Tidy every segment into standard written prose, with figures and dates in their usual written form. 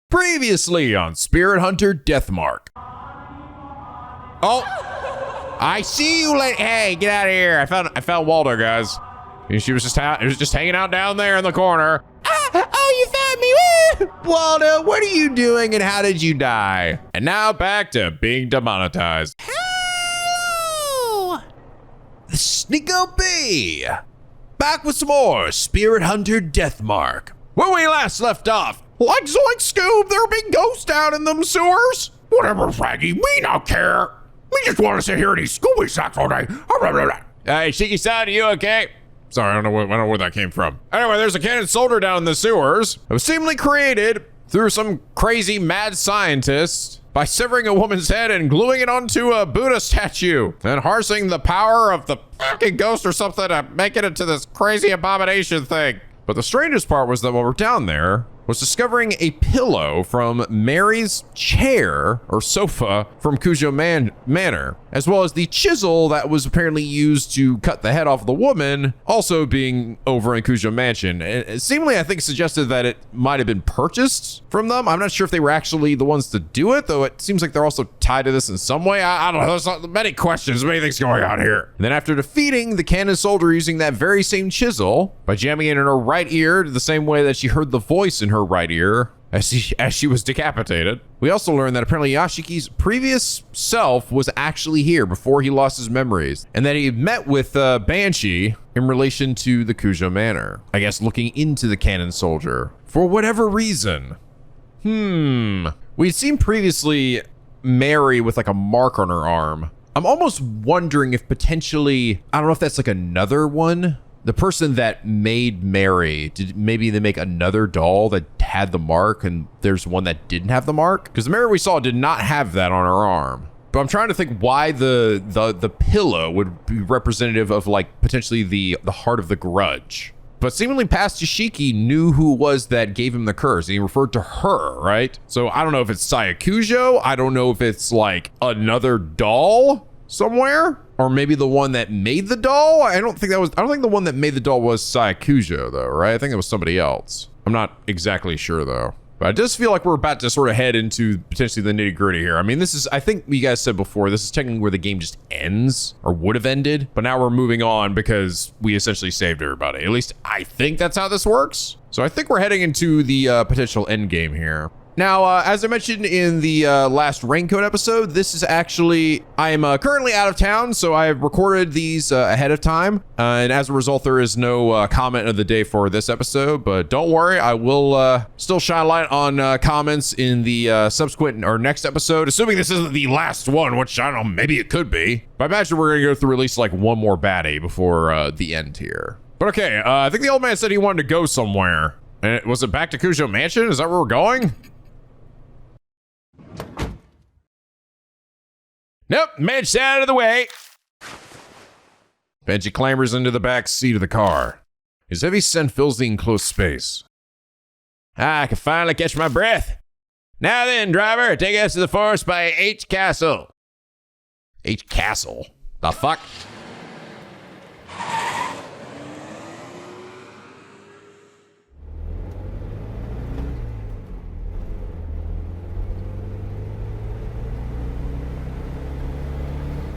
Previously on Spirit Hunter Deathmark. Oh, I see you late. Hey, get out of here. I found Waldo, guys. She was just hanging out down there in the corner. Oh, you found me. Woo! Waldo, what are you doing and how did you die? And now back to being demonetized. Hello! This is NicoB. Back with some more Spirit Hunter Deathmark. When we last left off, like Zoink Scoob, there be ghosts down in them sewers. Whatever, Fraggy, we don't care. We just want to sit here and eat Scooby sacks all day. Hey, Shiki-san, are you okay? Sorry, I don't know where that came from. Anyway, there's a cannon soldier down in the sewers. It was seemingly created through some crazy mad scientist by severing a woman's head and gluing it onto a Buddha statue and harnessing the power of the fucking ghost or something to make it into this crazy abomination thing. But the strangest part was that while we're down there, was discovering a pillow from Mary's chair or sofa from Kujou Manor, as well as the chisel that was apparently used to cut the head off the woman, also being over in Kujou Mansion. And it seemingly, I think, suggested that it might have been purchased from them. I'm not sure if they were actually the ones to do it, though it seems like they're also tied to this in some way. I don't know, there's many questions, many things going on here. And then after defeating the cannon soldier using that very same chisel, by jamming it in her right ear the same way that she heard the voice in her right ear as she was decapitated. We also learned that apparently Yashiki's previous self was actually here before he lost his memories, and that he met with Banshee in relation to the Kujou Manor. I guess looking into the cannon soldier for whatever reason. We'd seen previously Mary with like a mark on her arm. I'm almost wondering if potentially, I don't know if that's like another one. The person that made Mary, did maybe they make another doll that had the mark and there's one that didn't have the mark? Because the Mary we saw did not have that on her arm. But I'm trying to think why the pillow would be representative of like potentially the heart of the grudge. But seemingly past Yashiki knew who it was that gave him the curse. And he referred to her, right? So I don't know if it's Sayakujo. I don't know if it's like another doll somewhere. Or maybe the one that made the doll? I don't think the one that made the doll was Sayakujo though, right? I think it was somebody else. I'm not exactly sure though. But it does feel like we're about to sort of head into potentially the nitty gritty here. I mean, this is, I think you guys said before, this is technically where the game just ends or would have ended. But now we're moving on because we essentially saved everybody. At least I think that's how this works. So I think we're heading into the potential end game here. Now, as I mentioned in the last Raincoat episode, this is actually, I am currently out of town, so I have recorded these ahead of time. And as a result, there is no comment of the day for this episode, but don't worry, I will still shine light on comments in the subsequent or next episode, assuming this isn't the last one, which I don't know, maybe it could be. But I imagine we're gonna go through at least like one more baddie before the end here. But okay, I think the old man said he wanted to go somewhere. And was it back to Kujou Mansion? Is that where we're going? Nope, man's out of the way. Benji clambers into the back seat of the car. His heavy scent fills the enclosed space. I can finally catch my breath. Now then, driver, take us to the forest by H Castle. H Castle? The fuck?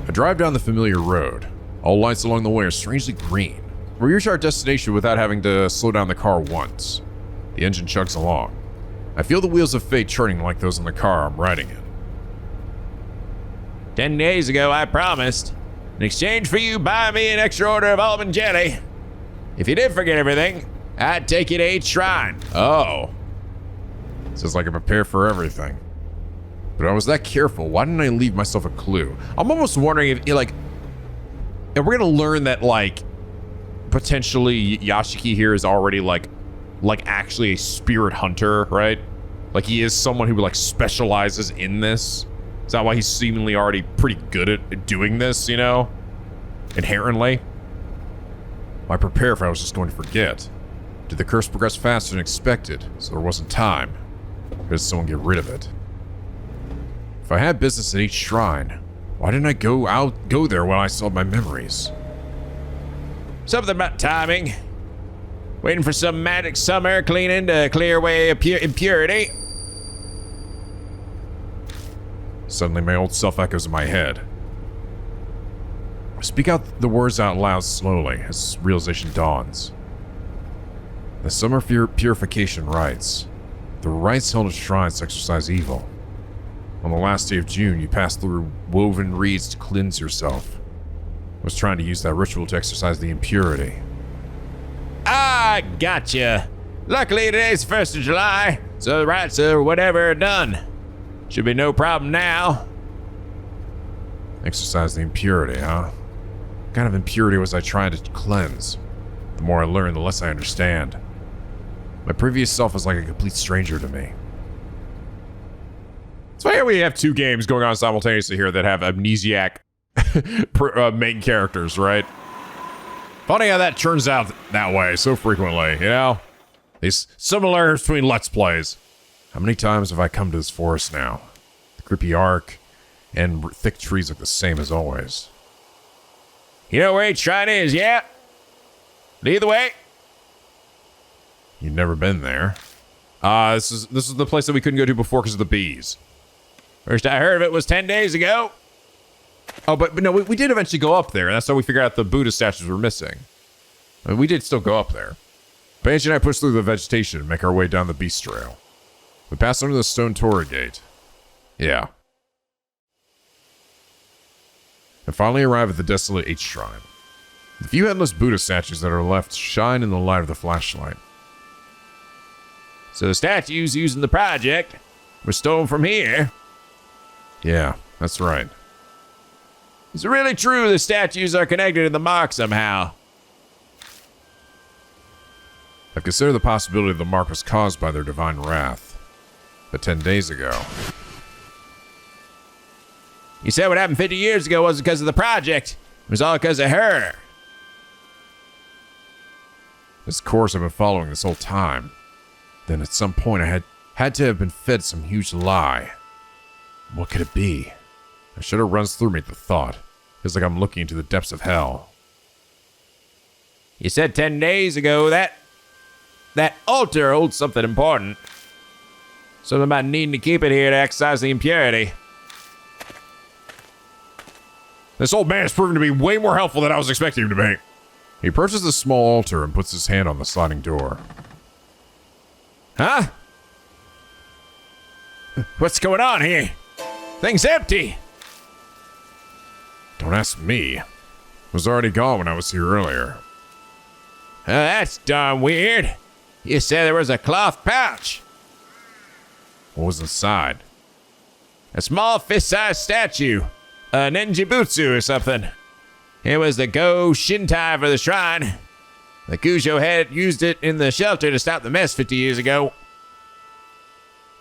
I drive down the familiar road. All lights along the way are strangely green. We reach our destination without having to slow down the car once. The engine chugs along. I feel the wheels of fate churning like those in the car I'm riding in. 10 days ago, I promised, in exchange for you buying me an extra order of almond jelly, if you did forget everything, I'd take you to H Shrine. Oh. Sounds like I prepare for everything. But I was that careful. Why didn't I leave myself a clue? I'm almost wondering if we're gonna learn that like potentially Yashiki here is already like actually a spirit hunter, right? Like he is someone who like specializes in this. Is that why he's seemingly already pretty good at doing this, you know? Inherently. Why prepare if I was just going to forget? Did the curse progress faster than expected, so there wasn't time? Or did someone get rid of it? If I had business at each shrine, why didn't I go there when I saw my memories? Something about timing. Waiting for some magic summer cleaning to clear away impurity. Suddenly, my old self echoes in my head. I speak out the words out loud slowly as realization dawns. The summer purification rites. The rites held at shrines to exorcise evil. On the last day of June, you pass through woven reeds to cleanse yourself. I was trying to use that ritual to exorcise the impurity. Ah, gotcha. Luckily, today's the 1st of July, so the rites or whatever are done. Should be no problem now. Exorcise the impurity, huh? What kind of impurity was I trying to cleanse? The more I learn, the less I understand. My previous self was like a complete stranger to me. So here we have two games going on simultaneously here that have amnesiac main characters, right? Funny how that turns out that way so frequently, you know? These similarities between Let's Plays. How many times have I come to this forest now? The creepy arc and thick trees look the same as always. You know where each shrine is, yeah? Lead the way. You've never been there. This is the place that we couldn't go to before because of the bees. First I heard of it was 10 days ago. Oh, but no, we did eventually go up there, and that's how we figured out the Buddha statues were missing. I mean, we did still go up there. Banshee and I pushed through the vegetation and make our way down the beast trail. We passed under the stone Torah gate. Yeah. And finally arrive at the desolate H shrine. The few headless Buddha statues that are left shine in the light of the flashlight. So the statues used in the project were stolen from here? Yeah, that's right. Is it really true the statues are connected to the mark somehow? I've considered the possibility the mark was caused by their divine wrath. But 10 days ago... You said what happened 50 years ago wasn't because of the project. It was all because of her. This course I've been following this whole time. Then at some point I had to have been fed some huge lie. What could it be? A shudder runs through me at the thought. Feels like I'm looking into the depths of hell. You said 10 days ago that altar holds something important. Something about needing to keep it here to exercise the impurity. This old man has proven to be way more helpful than I was expecting him to be. He approaches the small altar and puts his hand on the sliding door. Huh? What's going on here? Thing's empty. Don't ask me. It was already gone when I was here earlier. That's darn weird. You said there was a cloth pouch. What was inside? A small fist-sized statue. A ninjibutsu or something. It was the Go Shintai for the shrine. The Kujou had used it in the shelter to stop the mess 50 years ago.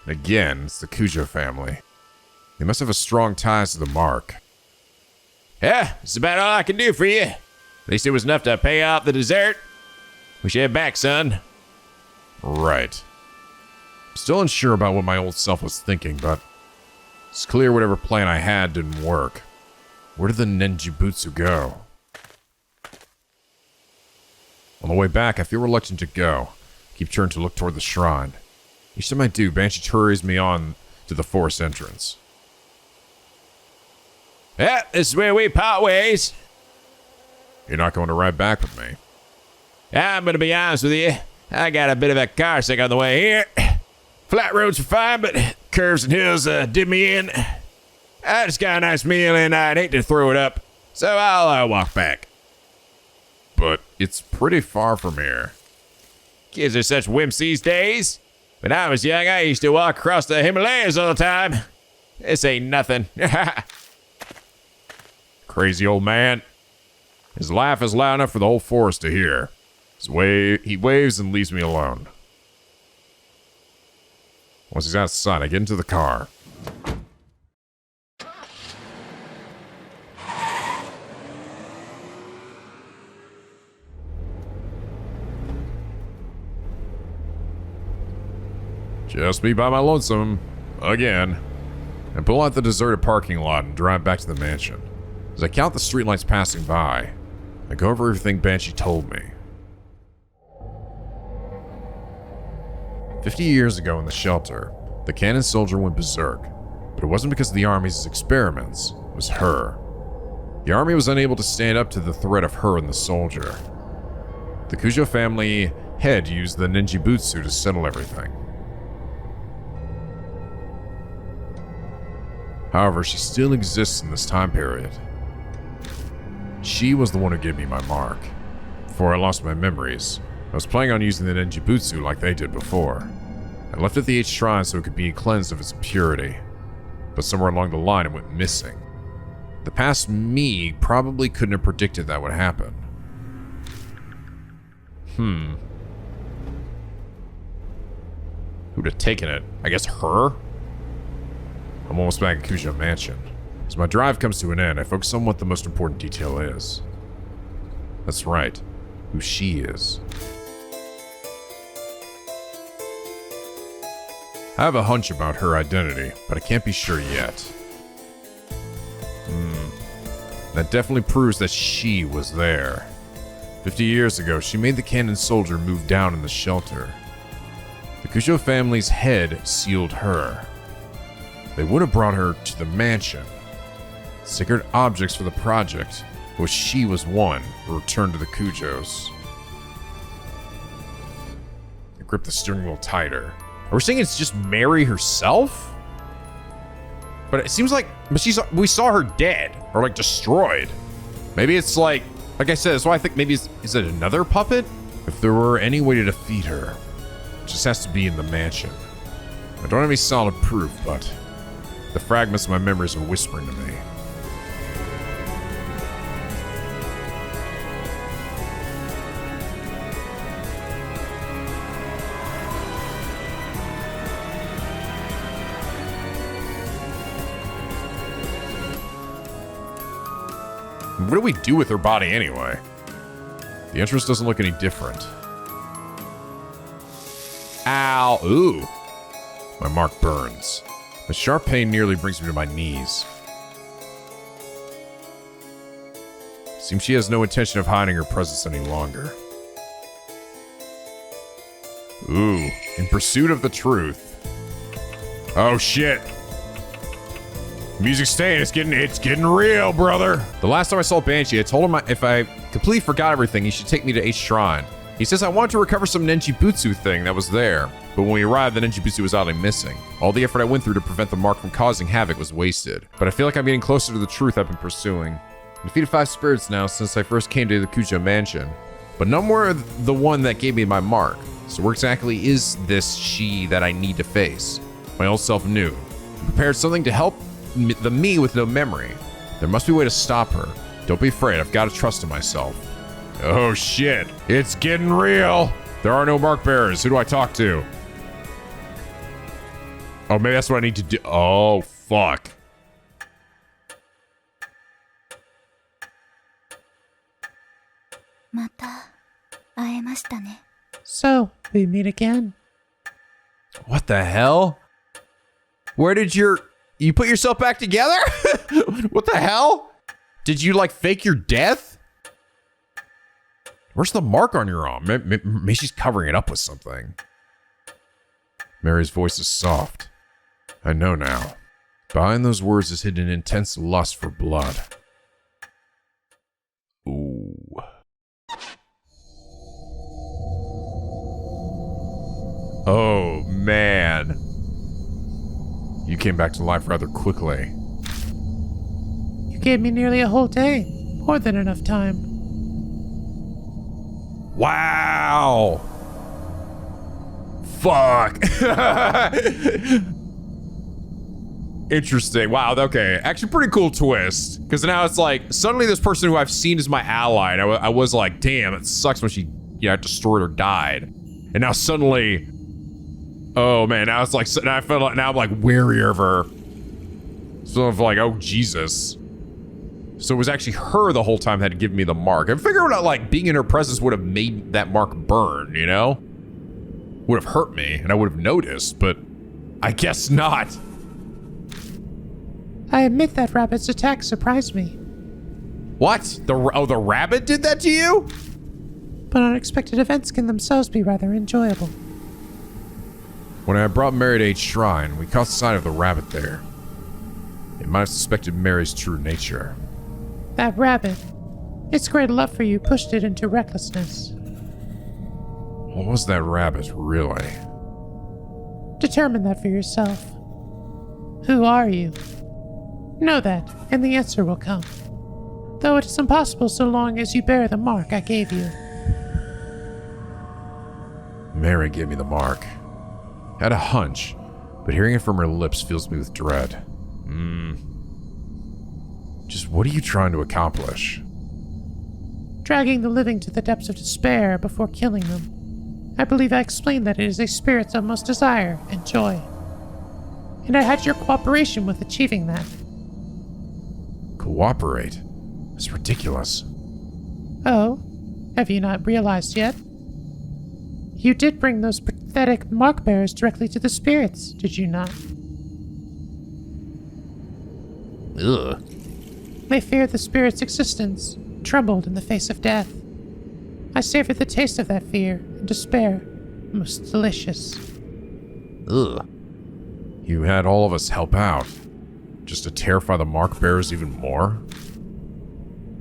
Again, it's the Kujou family. They must have a strong ties to the mark. Yeah, that's about all I can do for you. At least it was enough to pay off the dessert. We should head back, son. Right. I'm still unsure about what my old self was thinking, but it's clear whatever plan I had didn't work. Where did the ninjibutsu go? On the way back, I feel reluctant to go. Keep turning to look toward the shrine. Each time I do, Banshee hurries me on to the forest entrance. Yeah, this is where we part ways. You're not going to ride back with me? I'm gonna be honest with you. I got a bit of a car sick on the way here. Flat roads are fine, but curves and hills did me in. I just got a nice meal and I'd hate to throw it up, so I'll walk back. But it's pretty far from here. Kids are such wimps these days. When I was young, I used to walk across the Himalayas all the time. This ain't nothing. Crazy old man. His laugh is loud enough for the whole forest to hear. He waves and leaves me alone. Once he's outside, I get into the car. Just me by my lonesome. Again. I pull out the deserted parking lot and drive back to the mansion. As I count the streetlights passing by, I go over everything Banshee told me. 50 years ago in the shelter, the cannon soldier went berserk, But it wasn't because of the army's experiments, it was her. The army was unable to stand up to the threat of her and the soldier. The Kujou family head used the ninjibutsu to settle everything. However, she still exists in this time period. She was the one who gave me my mark. Before I lost my memories, I was planning on using the ninjibutsu like they did before. I left it at the 8th shrine so it could be cleansed of its impurity. But somewhere along the line it went missing. The past me probably couldn't have predicted that would happen. Who'd have taken it? I guess her? I'm almost back at Kujou Mansion. As my drive comes to an end, I focus on what the most important detail is. That's right, who she is. I have a hunch about her identity, but I can't be sure yet. That definitely proves that she was there. 50 years ago, she made the cannon soldier move down in the shelter. The Kujou family's head sealed her. They would have brought her to the mansion. Sacred objects for the project, which she was one, were returned to the Kujous. I grip the steering wheel tighter. Are we saying it's just Mary herself? But it seems like we saw her dead or like destroyed. Maybe it's like I said, that's why I think maybe is it another puppet? If there were any way to defeat her, it just has to be in the mansion. I don't have any solid proof, but the fragments of my memories are whispering to me. What do we do with her body anyway? The entrance doesn't look any different. Ow. Ooh. My mark burns. The sharp pain nearly brings me to my knees. Seems she has no intention of hiding her presence any longer. Ooh. In pursuit of the truth. Oh shit. Music's staying. It's getting real, brother. The last time I saw Banshee, I told him if I completely forgot everything, he should take me to 8th Shrine. He says I wanted to recover some ninjibutsu thing that was there, but when we arrived, the ninjibutsu was oddly missing. All the effort I went through to prevent the mark from causing havoc was wasted. But I feel like I'm getting closer to the truth I've been pursuing. I've defeated 5 spirits now since I first came to the Kujou Mansion, but none were the one that gave me my mark. So where exactly is this she that I need to face? My old self knew. I prepared something to help the me with no memory. There must be a way to stop her. Don't be afraid, I've got to trust in myself. Oh shit, it's getting real. There are no mark bearers. Who do I talk to? Oh, maybe that's what I need to do. Oh, fuck. So, we meet again. What the hell? Where did you put yourself back together? What the hell? Did you like fake your death? Where's the mark on your arm? Maybe she's covering it up with something. Mary's voice is soft. I know now. Behind those words is hidden an intense lust for blood. Ooh. Oh, man. You came back to life rather quickly. You gave me nearly a whole day. More than enough time. Wow. Fuck. Interesting. Wow. Okay. Actually, pretty cool twist. Because now it's like, suddenly this person who I've seen as my ally, and I was like, damn, it sucks when she destroyed or died. And now suddenly, oh man, now it's like, now I feel like, now I'm like wary of her. So I'm like, oh Jesus. So it was actually her the whole time that had given me the mark. I figured out like being in her presence would have made that mark burn, you know? Would have hurt me and I would have noticed, but I guess not. I admit that rabbit's attack surprised me. What? The rabbit did that to you? But unexpected events can themselves be rather enjoyable. When I brought Mary to 8th Shrine, we caught sight of the rabbit there. It might have suspected Mary's true nature. That rabbit. Its great love for you pushed it into recklessness. What was that rabbit, really? Determine that for yourself. Who are you? Know that, and the answer will come. Though it is impossible so long as you bear the mark I gave you. Mary gave me the mark. I had a hunch, but hearing it from her lips fills me with dread. Just what are you trying to accomplish? Dragging the living to the depths of despair before killing them. I believe I explained that it is a spirit's utmost desire and joy. And I had your cooperation with achieving that. Cooperate? It's ridiculous. Oh, have you not realized yet? You did bring those pathetic mark bearers directly to the spirits, did you not? Ugh. They feared the spirit's existence, trembled in the face of death. I savored the taste of that fear and despair, most delicious. Ugh. You had all of us help out, just to terrify the mark bearers even more?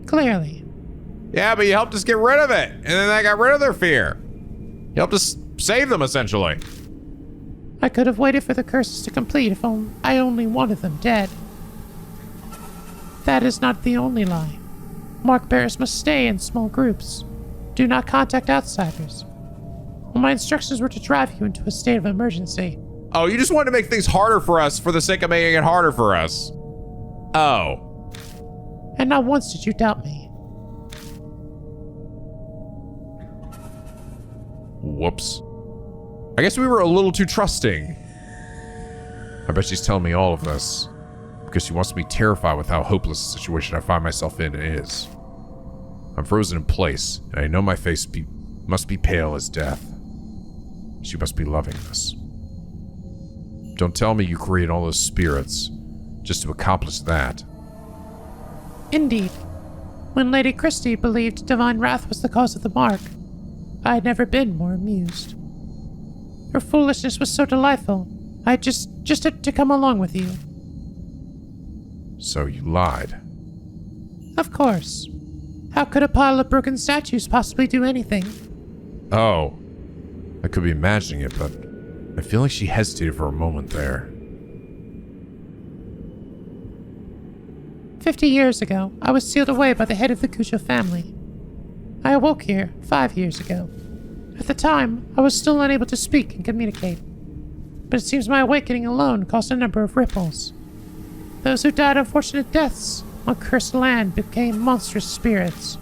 Clearly. Yeah, but you helped us get rid of it, and then that got rid of their fear. You helped us save them, essentially. I could have waited for the curses to complete if I only wanted them dead. That is not the only lie. Mark bearers must stay in small groups. Do not contact outsiders. Well, my instructions were to drive you into a state of emergency. Oh, you just wanted to make things harder for us for the sake of making it harder for us. Oh. And not once did you doubt me. Whoops. I guess we were a little too trusting. I bet she's telling me all of this because she wants me terrified with how hopeless the situation I find myself in is. I'm frozen in place, and I know my face must be pale as death. She must be loving this. Don't tell me you create all those spirits just to accomplish that. Indeed. When Lady Christie believed divine wrath was the cause of the mark, I had never been more amused. Her foolishness was so delightful, I just had to come along with you. So you lied. Of course. How could a pile of broken statues possibly do anything? Oh. I could be imagining it, but I feel like she hesitated for a moment there. 50 years ago, I was sealed away by the head of the Kujou family. I awoke here 5 years ago. At the time, I was still unable to speak and communicate. But it seems my awakening alone caused a number of ripples. Those who died unfortunate deaths on cursed land became monstrous spirits.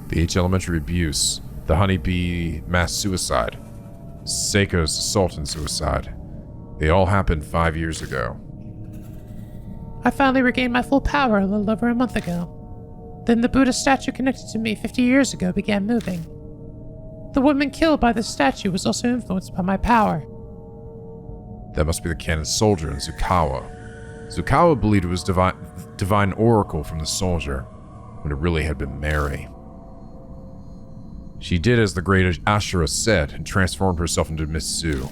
The H elementary abuse, the honeybee mass suicide, Seiko's assault and suicide. They all happened 5 years ago. I finally regained my full power a little over a month ago. Then the Buddha statue connected to me 50 years ago began moving. The woman killed by the statue was also influenced by my power. That must be the cannon soldier in Zukawa. Zukawa believed it was divine oracle from the soldier, when it really had been Mary. She did as the great Ashura said and transformed herself into Miss Sue.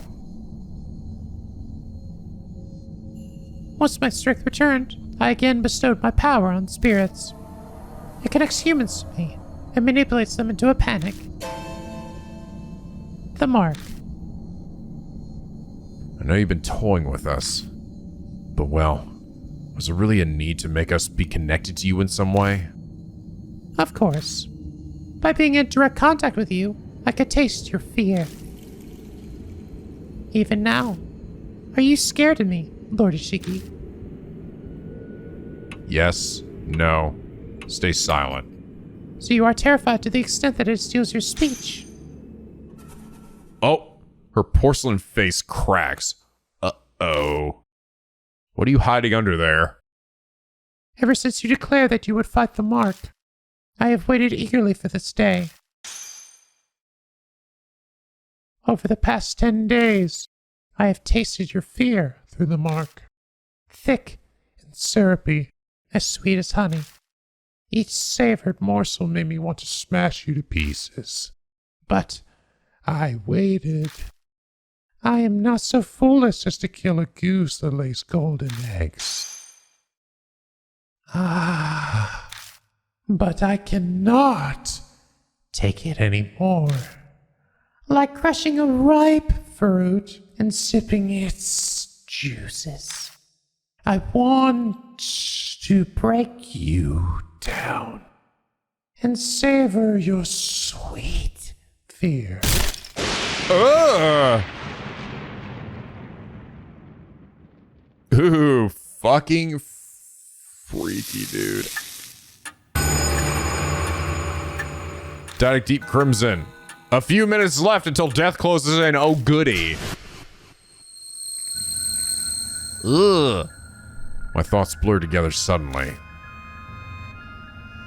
Once my strength returned, I again bestowed my power on spirits. It connects humans to me and manipulates them into a panic. The mark. I know you've been toying with us, but well, was there really a need to make us be connected to you in some way? Of course. By being in direct contact with you, I could taste your fear. Even now. Are you scared of me, Lord Yashiki? Yes, no, stay silent. So you are terrified to the extent that it steals your speech? Oh, her porcelain face cracks. Uh-oh. What are you hiding under there? Ever since you declared that you would fight the mark, I have waited eagerly for this day. Over the past 10 days, I have tasted your fear through the mark. Thick and syrupy, as sweet as honey. Each savored morsel made me want to smash you to pieces. But I waited. I am not so foolish as to kill a goose that lays golden eggs. But I cannot take it anymore. Like crushing a ripe fruit and sipping its juices. I want to break you down and savor your sweet fear. Ooh, fucking freaky, dude. Dying deep crimson. A few minutes left until death closes in. Oh, goody. Ugh. My thoughts blurred together suddenly.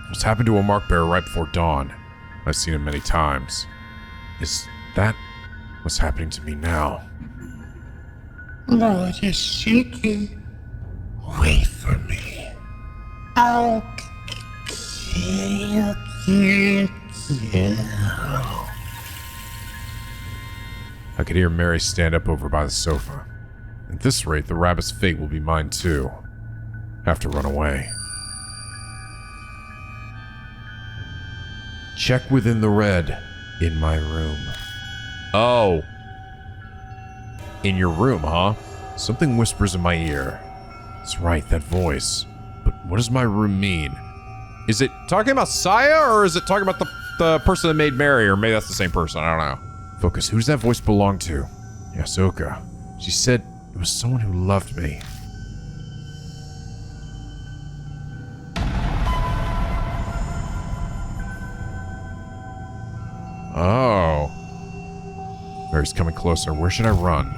What's happened to a mark bearer right before dawn? I've seen him many times. Is that what's happening to me now? Lord Yashiki, wait for me. I'll kill you. I could hear Mary stand up over by the sofa. At this rate, the rabbit's fate will be mine too. I have to run away. Check within the red in my room. Oh. In your room, huh? Something whispers in my ear. That's right, that voice. But what does my room mean? Is it talking about Saya, or is it talking about the person that made Mary? Or maybe that's the same person, I don't know. Focus, who does that voice belong to? Yasuoka. She said it was someone who loved me. Oh. Mary's coming closer. Where should I run?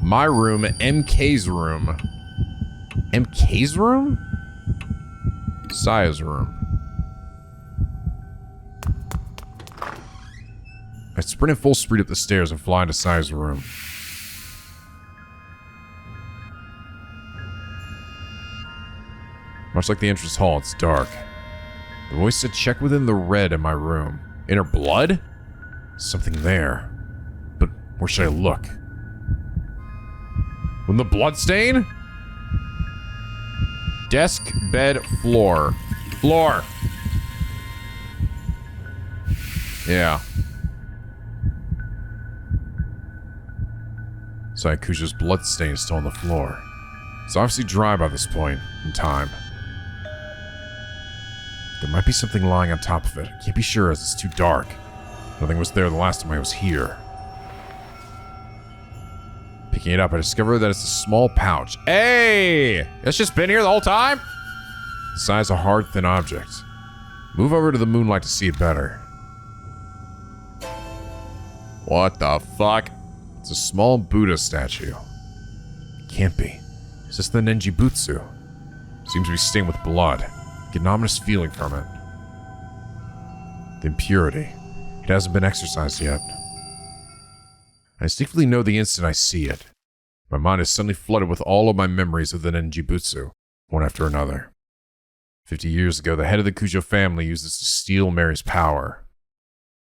My room, MK's room. MK's room? Saya's room. I sprint at full speed up the stairs and fly into Saya's room. Much like the entrance hall, it's dark. The voice said check within the red in my room. In her blood? Something there. But where should I look? From the blood stain? Desk, bed, floor. Floor! Yeah. Kujou's blood stain is still on the floor. It's obviously dry by this point in time. There might be something lying on top of it. I can't be sure as it's too dark. Nothing was there the last time I was here. Picking it up, I discover that it's a small pouch. Hey! It's just been here the whole time? The size of a hard, thin object. Move over to the moonlight to see it better. What the fuck? It's a small Buddha statue. Can't be. Is this the Nenjibutsu? Seems to be stained with blood. Get an ominous feeling from it. The impurity. It hasn't been exorcised yet. I instinctively know the instant I see it. My mind is suddenly flooded with all of my memories of the Nenjibutsu, one after another. 50 years ago, the head of the Kujou family used this to steal Mary's power.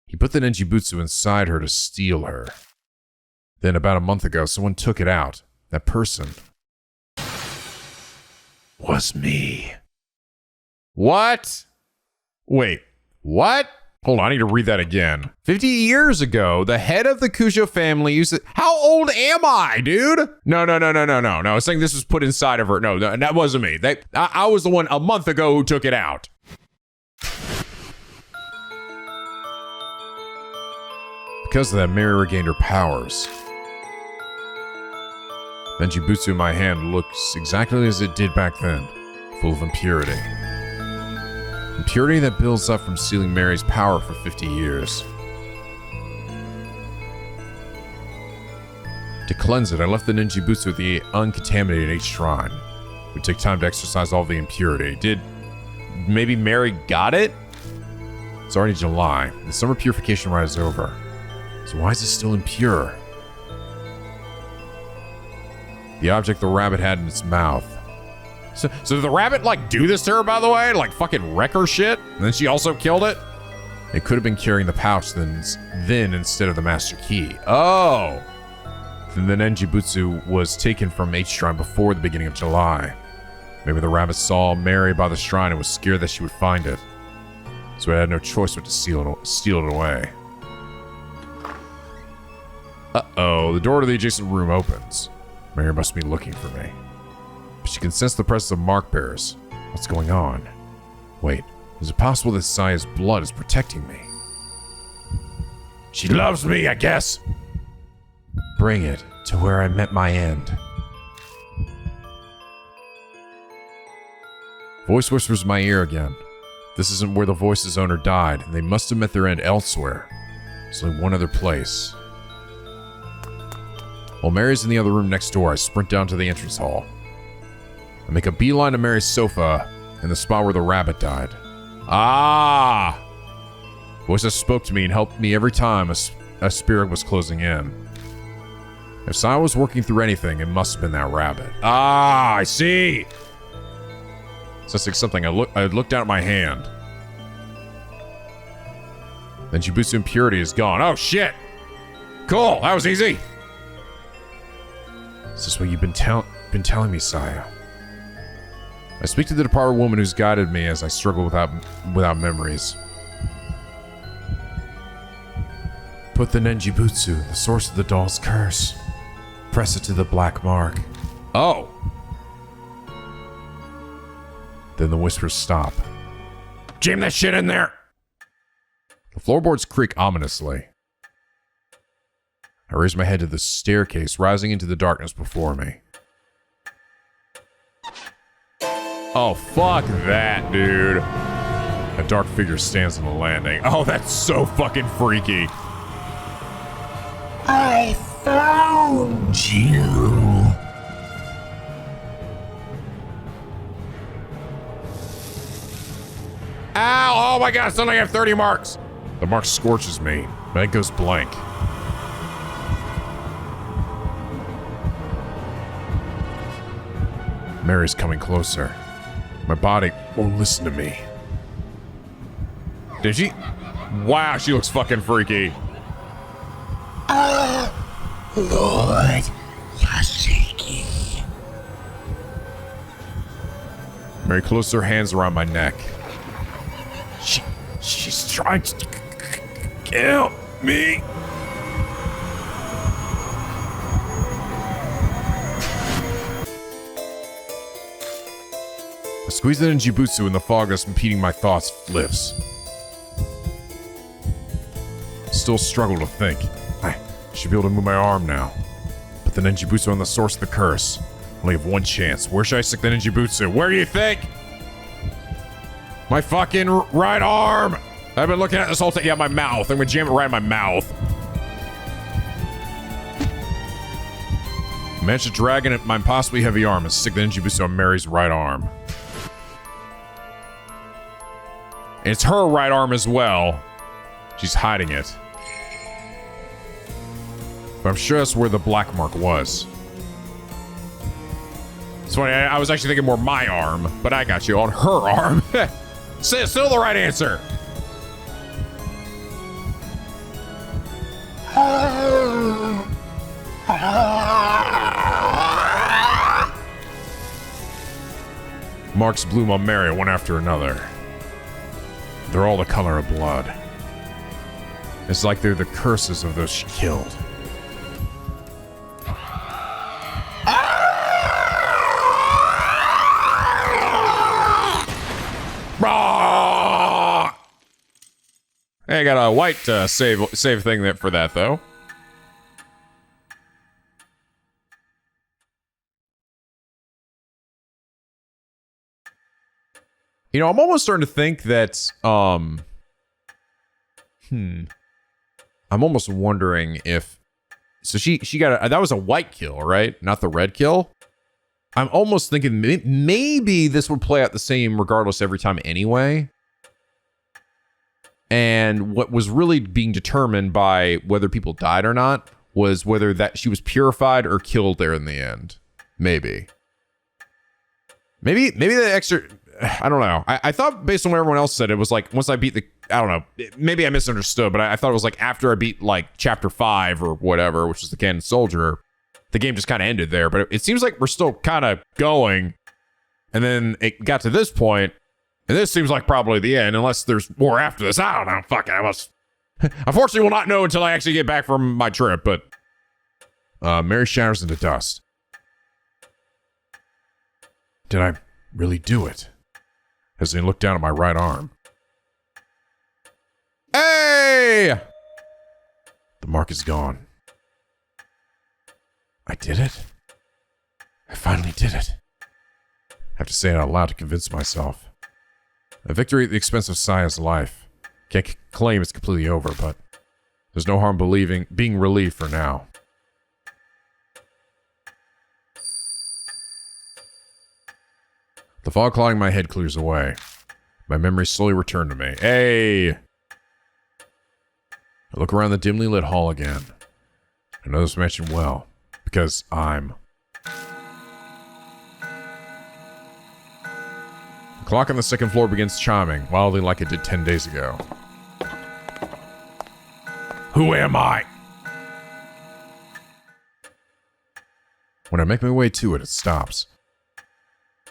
He put the Nenjibutsu inside her to steal her. Then, about a month ago, someone took it out. That person was me. What? Wait, what? Hold on, I need to read that again. 50 years ago, the head of the Kujou family used it. How old am I, dude? No. I was saying this was put inside of her. No, that wasn't me. I was the one a month ago who took it out. Because of that, Mary regained her powers. Nenjibutsu in my hand looks exactly as it did back then, full of impurity. Impurity that builds up from stealing Mary's power for 50 years. To cleanse it, I left the Nenjibutsu at the uncontaminated H shrine. It would take time to exorcise all the impurity. Did maybe Mary got it? It's already July. The summer purification rite is over. So why is it still impure? The object the rabbit had in its mouth. So did the rabbit, like, do this to her, by the way? Like, fucking wreck her shit? And then she also killed it? It could have been carrying the pouch then instead of the master key. Oh! Then the Nenjibutsu was taken from H Shrine before the beginning of July. Maybe the rabbit saw Mary by the shrine and was scared that she would find it. So it had no choice but to steal it away. Uh-oh, the door to the adjacent room opens. Mary must be looking for me. But she can sense the presence of mark bearers. What's going on? Wait, is it possible that Saya's blood is protecting me? She loves me, I guess. Bring it to where I met my end. Voice whispers in my ear again. This isn't where the voice's owner died, and they must have met their end elsewhere. There's only one other place. While Mary's in the other room next door, I sprint down to the entrance hall. I make a beeline to Mary's sofa in the spot where the rabbit died. Ah! Voices spoke to me and helped me every time a spirit was closing in. If Saya was working through anything, it must have been that rabbit. Ah, I see. Sensing something, I looked down at my hand. Then Jibutsu impurity is gone. Oh shit! Cool, that was easy. Is this what you've been telling me, Saya? I speak to the departed woman who's guided me as I struggle without memories. Put the Nenjibutsu, the source of the doll's curse. Press it to the black mark. Oh. Then the whispers stop. Jam that shit in there. The floorboards creak ominously. I raise my head to the staircase, rising into the darkness before me. Oh, fuck that, dude. A dark figure stands on the landing. Oh, that's so fucking freaky. I found you. Ow! Oh my god, suddenly I have 30 marks. The mark scorches me, but it goes blank. Mary's coming closer. My body won't listen to me. Did she? Wow, she looks fucking freaky. Lord Yashiki. Mary closes her hands around my neck. She's trying to kill me. I squeeze it in Jibutsu and the fog that's impeding my thoughts lifts. Still struggle to think. I should be able to move my arm now. But the Nenjibutsu on the source of the curse. Only have one chance. Where should I stick the Nenjibutsu? Where do you think? My fucking right arm. I've been looking at this whole thing. Yeah, my mouth. I'm gonna jam it right in my mouth. Manage to drag in my impossibly heavy arm and stick the Nenjibutsu on Mary's right arm. It's her right arm as well. She's hiding it. But I'm sure that's where the black mark was. It's funny, I was actually thinking more my arm, but I got you on her arm. Still the right answer. Marks bloom on Mary one after another. They're all the color of blood. It's like they're the curses of those she killed. Hey, I got a white save thing for that though. You know, I'm almost starting to think that, I'm almost wondering if, so she got that was a white kill, right? Not the red kill. I'm almost thinking maybe this would play out the same regardless every time anyway. And what was really being determined by whether people died or not was whether that she was purified or killed there in the end. Maybe the extra, I don't know. I thought based on what everyone else said, it was like once I beat the, I don't know, maybe I misunderstood, but I thought it was like after I beat like chapter 5 or whatever, which is the Cannon Soldier, the game just kind of ended there. But it seems like we're still kind of going. And then it got to this point, and this seems like probably the end, unless there's more after this. I don't know. Fuck it. I must. Unfortunately, will not know until I actually get back from my trip. But Mary shatters into dust. Did I really do it? As they look down at my right arm. Hey! The mark is gone. I did it. I finally did it. I have to say it out loud to convince myself. A victory at the expense of Saya's life. Can't claim it's completely over, but there's no harm being relieved for now. The fog clouding my head clears away. My memories slowly return to me. Hey! I look around the dimly lit hall again. I know this mansion well, because I'm... The clock on the second floor begins chiming, wildly like it did 10 days ago. Who am I? When I make my way to it, it stops.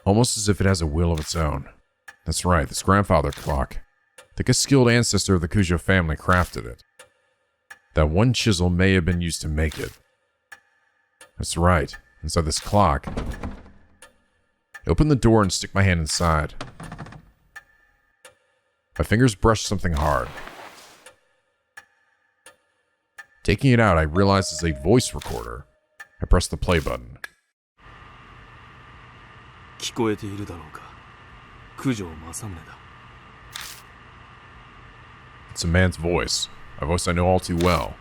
Almost as if it has a will of its own. That's right, this grandfather clock. I think a skilled ancestor of the Kujou family crafted it. That one chisel may have been used to make it. That's right, inside this clock. I open the door and stick my hand inside. My fingers brush something hard. Taking it out, I realize it's a voice recorder. I press the play button. 聞こえているだろうか。九条正宗だ。 It's a man's voice. A voice I know all too well.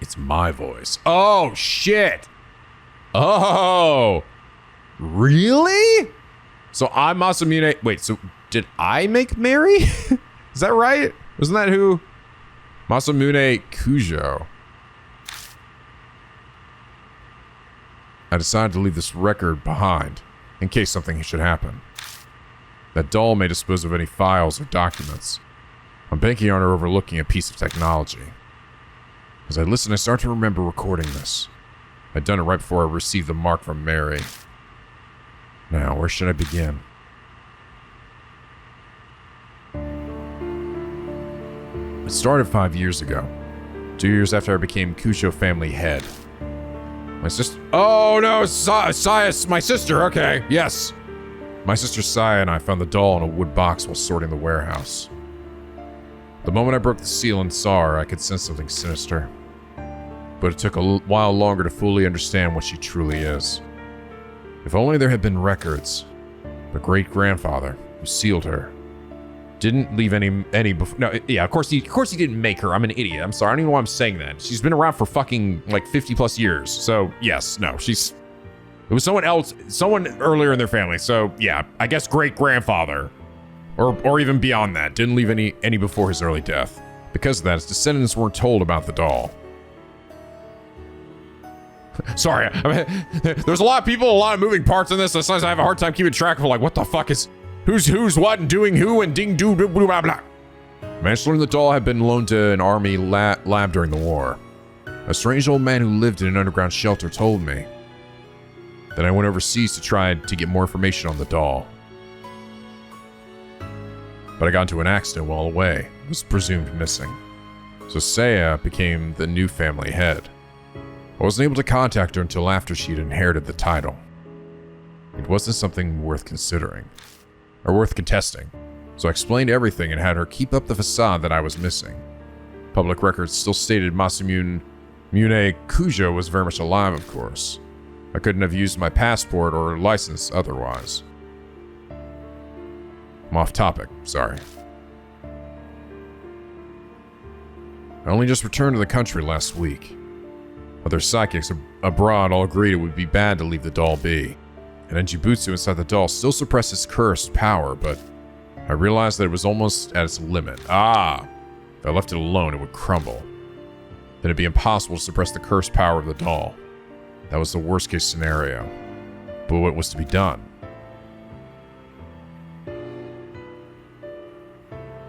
It's my voice. Oh, shit! Oh! Really? So I'm Masamune. Wait, so did I make Mary? Is that right? Wasn't that who? Masamune Kujou. I decided to leave this record behind, in case something should happen. That doll may dispose of any files or documents. I'm banking on her overlooking a piece of technology. As I listen, I start to remember recording this. I'd done it right before I received the mark from Mary. Now, where should I begin? It started 5 years ago. 2 years after I became Kujou family head. My sister... Oh, no! Saya's my sister! Okay, yes! My sister Saya and I found the doll in a wood box while sorting the warehouse. The moment I broke the seal and saw her, I could sense something sinister. But it took a while longer to fully understand what she truly is. If only there had been records. The great-grandfather who sealed her didn't leave any before. No, yeah, of course he didn't make her. I'm an idiot. I'm sorry. I don't even know why I'm saying that. She's been around for fucking like 50 plus years. So yes, no, it was someone else, someone earlier in their family. So yeah, I guess great-grandfather, or even beyond that, didn't leave any before his early death. Because of that, his descendants weren't told about the doll. Sorry, I mean, there's a lot of people, a lot of moving parts in this. So sometimes I have a hard time keeping track of like what the fuck is who's what and doing who and ding doo blah blah blah. I managed to learn the doll had been loaned to an army lab during the war. A strange old man who lived in an underground shelter told me. Then I went overseas to try to get more information on the doll. But I got into an accident while away. It was presumed missing. So Saya became the new family head. I wasn't able to contact her until after she'd inherited the title. It wasn't something worth considering, or worth contesting, so I explained everything and had her keep up the facade that I was missing. Public records still stated Masamune Kujou was very much alive, of course. I couldn't have used my passport or license otherwise. I'm off topic, sorry. I only just returned to the country last week. Other psychics abroad all agreed it would be bad to leave the doll be. And Enjibutsu inside the doll still suppressed its cursed power, but I realized that it was almost at its limit. If I left it alone, it would crumble. Then it'd be impossible to suppress the cursed power of the doll. That was the worst case scenario. But what was to be done?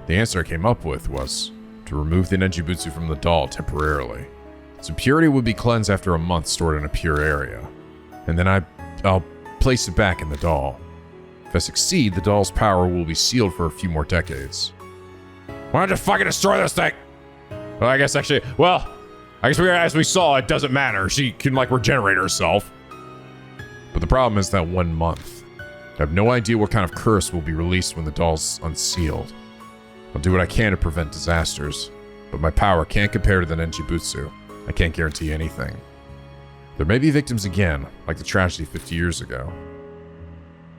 The answer I came up with was to remove the Nenjibutsu from the doll temporarily. Its impurity would be cleansed after a month stored in a pure area. And then I'll place it back in the doll. If I succeed, the doll's power will be sealed for a few more decades. Why don't you fucking destroy this thing? Well, I guess as we saw, it doesn't matter. She can, like, regenerate herself. But the problem is that 1 month. I have no idea what kind of curse will be released when the doll's unsealed. I'll do what I can to prevent disasters, but my power can't compare to the Nenjibutsu. I can't guarantee anything. There may be victims again, like the tragedy 50 years ago.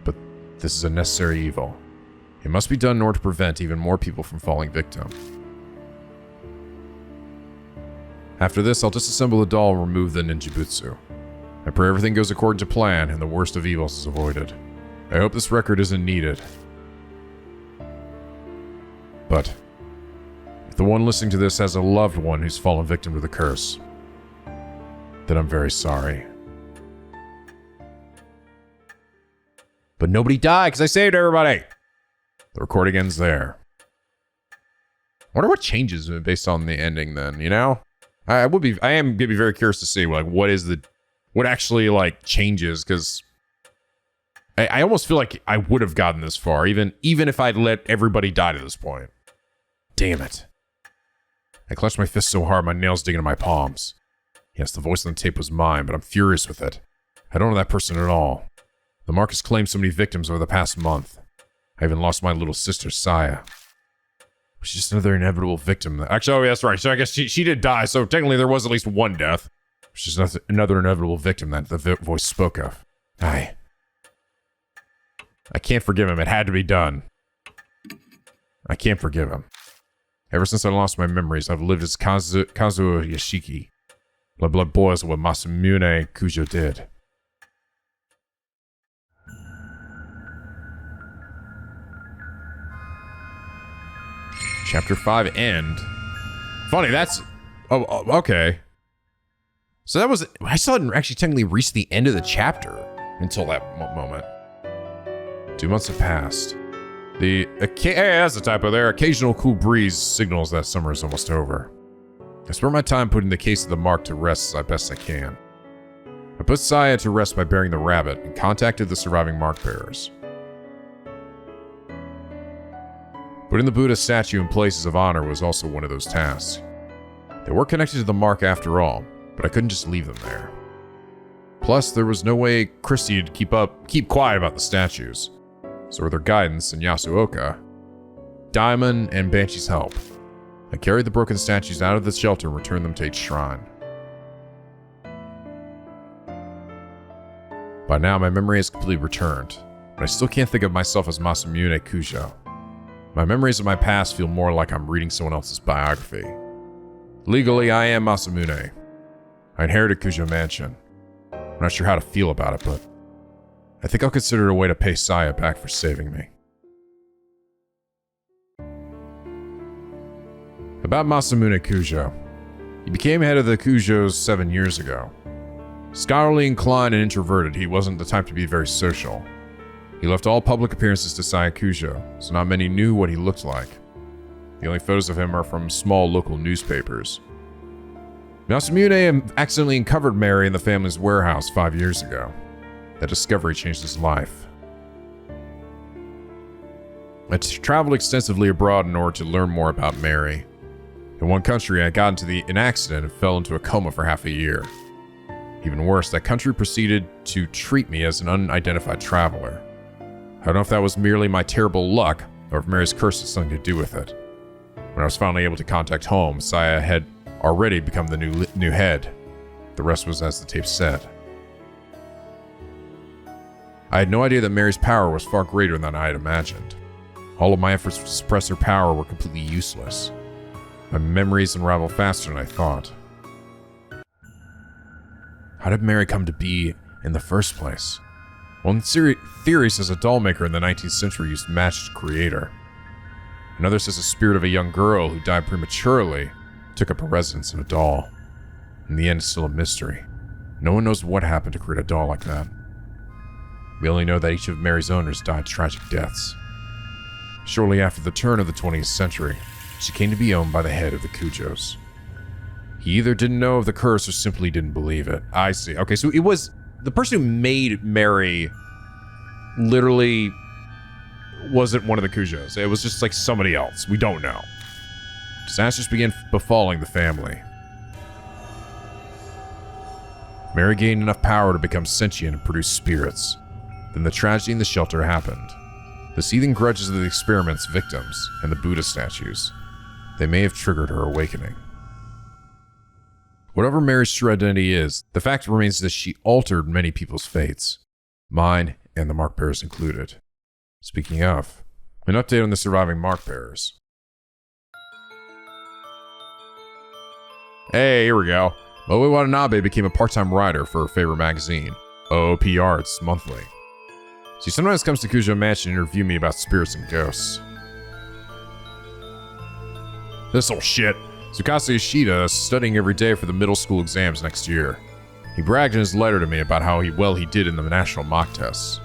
But this is a necessary evil. It must be done in order to prevent even more people from falling victim. After this, I'll disassemble the doll and remove the Nenjibutsu. I pray everything goes according to plan and the worst of evils is avoided. I hope this record isn't needed. But if the one listening to this has a loved one who's fallen victim to the curse, then I'm very sorry. But nobody died because I saved everybody. The recording ends there. I wonder what changes based on the ending then, you know? I am gonna be very curious to see, like, what actually, like, changes, because I almost feel like I would have gotten this far, even if I'd let everybody die to this point. Damn it. I clenched my fist so hard, my nails digging into my palms. Yes, the voice on the tape was mine, but I'm furious with it. I don't know that person at all. The mark has claimed so many victims over the past month. I even lost my little sister, Saya. She's just another inevitable victim. Actually, oh, yeah, that's right. So I guess she did die, so technically there was at least one death. She's just another inevitable victim that the voice spoke of. I can't forgive him. It had to be done. I can't forgive him. Ever since I lost my memories, I've lived as Kazuo Yashiki. My blood boils at what Masamune Kujou did. Chapter 5 end. Funny, that's... Oh, okay. So that was... I still hadn't actually technically reached the end of the chapter until that moment. 2 months have passed. Hey, that's a typo there. Occasional cool breeze signals that summer is almost over. I spent my time putting the case of the mark to rest as best I can. I put Saya to rest by burying the rabbit and contacted the surviving mark bearers. Putting the Buddha statue in places of honor was also one of those tasks. They were connected to the mark after all, but I couldn't just leave them there. Plus, there was no way Christie would keep quiet about the statues. So with their guidance and Yasuoka, Diamond, and Banshee's help, I carried the broken statues out of the shelter and returned them to each shrine. By now, my memory has completely returned, but I still can't think of myself as Masamune Kujou. My memories of my past feel more like I'm reading someone else's biography. Legally, I am Masamune. I inherited Kujou Mansion. I'm not sure how to feel about it, but I think I'll consider it a way to pay Saya back for saving me. About Masamune Kujou. He became head of the Kujous 7 years ago. Scholarly inclined and introverted, he wasn't the type to be very social. He left all public appearances to Saya Kujou, so not many knew what he looked like. The only photos of him are from small local newspapers. Masamune accidentally uncovered Mary in the family's warehouse 5 years ago. That discovery changed his life. I traveled extensively abroad in order to learn more about Mary. In one country, I got into an accident and fell into a coma for half a year. Even worse, that country proceeded to treat me as an unidentified traveler. I don't know if that was merely my terrible luck, or if Mary's curse had something to do with it. When I was finally able to contact home, Saya had already become the new head. The rest was as the tape said. I had no idea that Mary's power was far greater than I had imagined. All of my efforts to suppress her power were completely useless. My memories unraveled faster than I thought. How did Mary come to be in the first place? One theory says a doll maker in the 19th century used magic to create her. Another says the spirit of a young girl who died prematurely took up a residence in a doll. In the end, it's still a mystery. No one knows what happened to create a doll like that. We only know that each of Mary's owners died tragic deaths. Shortly after the turn of the 20th century, she came to be owned by the head of the Kujous. He either didn't know of the curse or simply didn't believe it. I see. Okay, so it was the person who made Mary literally wasn't one of the Kujous. It was just like somebody else. We don't know. Disasters began befalling the family. Mary gained enough power to become sentient and produce spirits. Then the tragedy in the shelter happened. The seething grudges of the experiment's victims and the Buddha statues. They may have triggered her awakening. Whatever Mary's true identity is, the fact remains that she altered many people's fates. Mine and the mark bearers included. Speaking of, an update on the surviving mark bearers. Hey, here we go. Moe Watanabe became a part-time writer for her favorite magazine, OOP Arts Monthly. She sometimes comes to Kujou Mansion to interview me about spirits and ghosts. This old shit. Kazuo Yashiki is studying every day for the middle school exams next year. He bragged in his letter to me about how well he did in the national mock tests.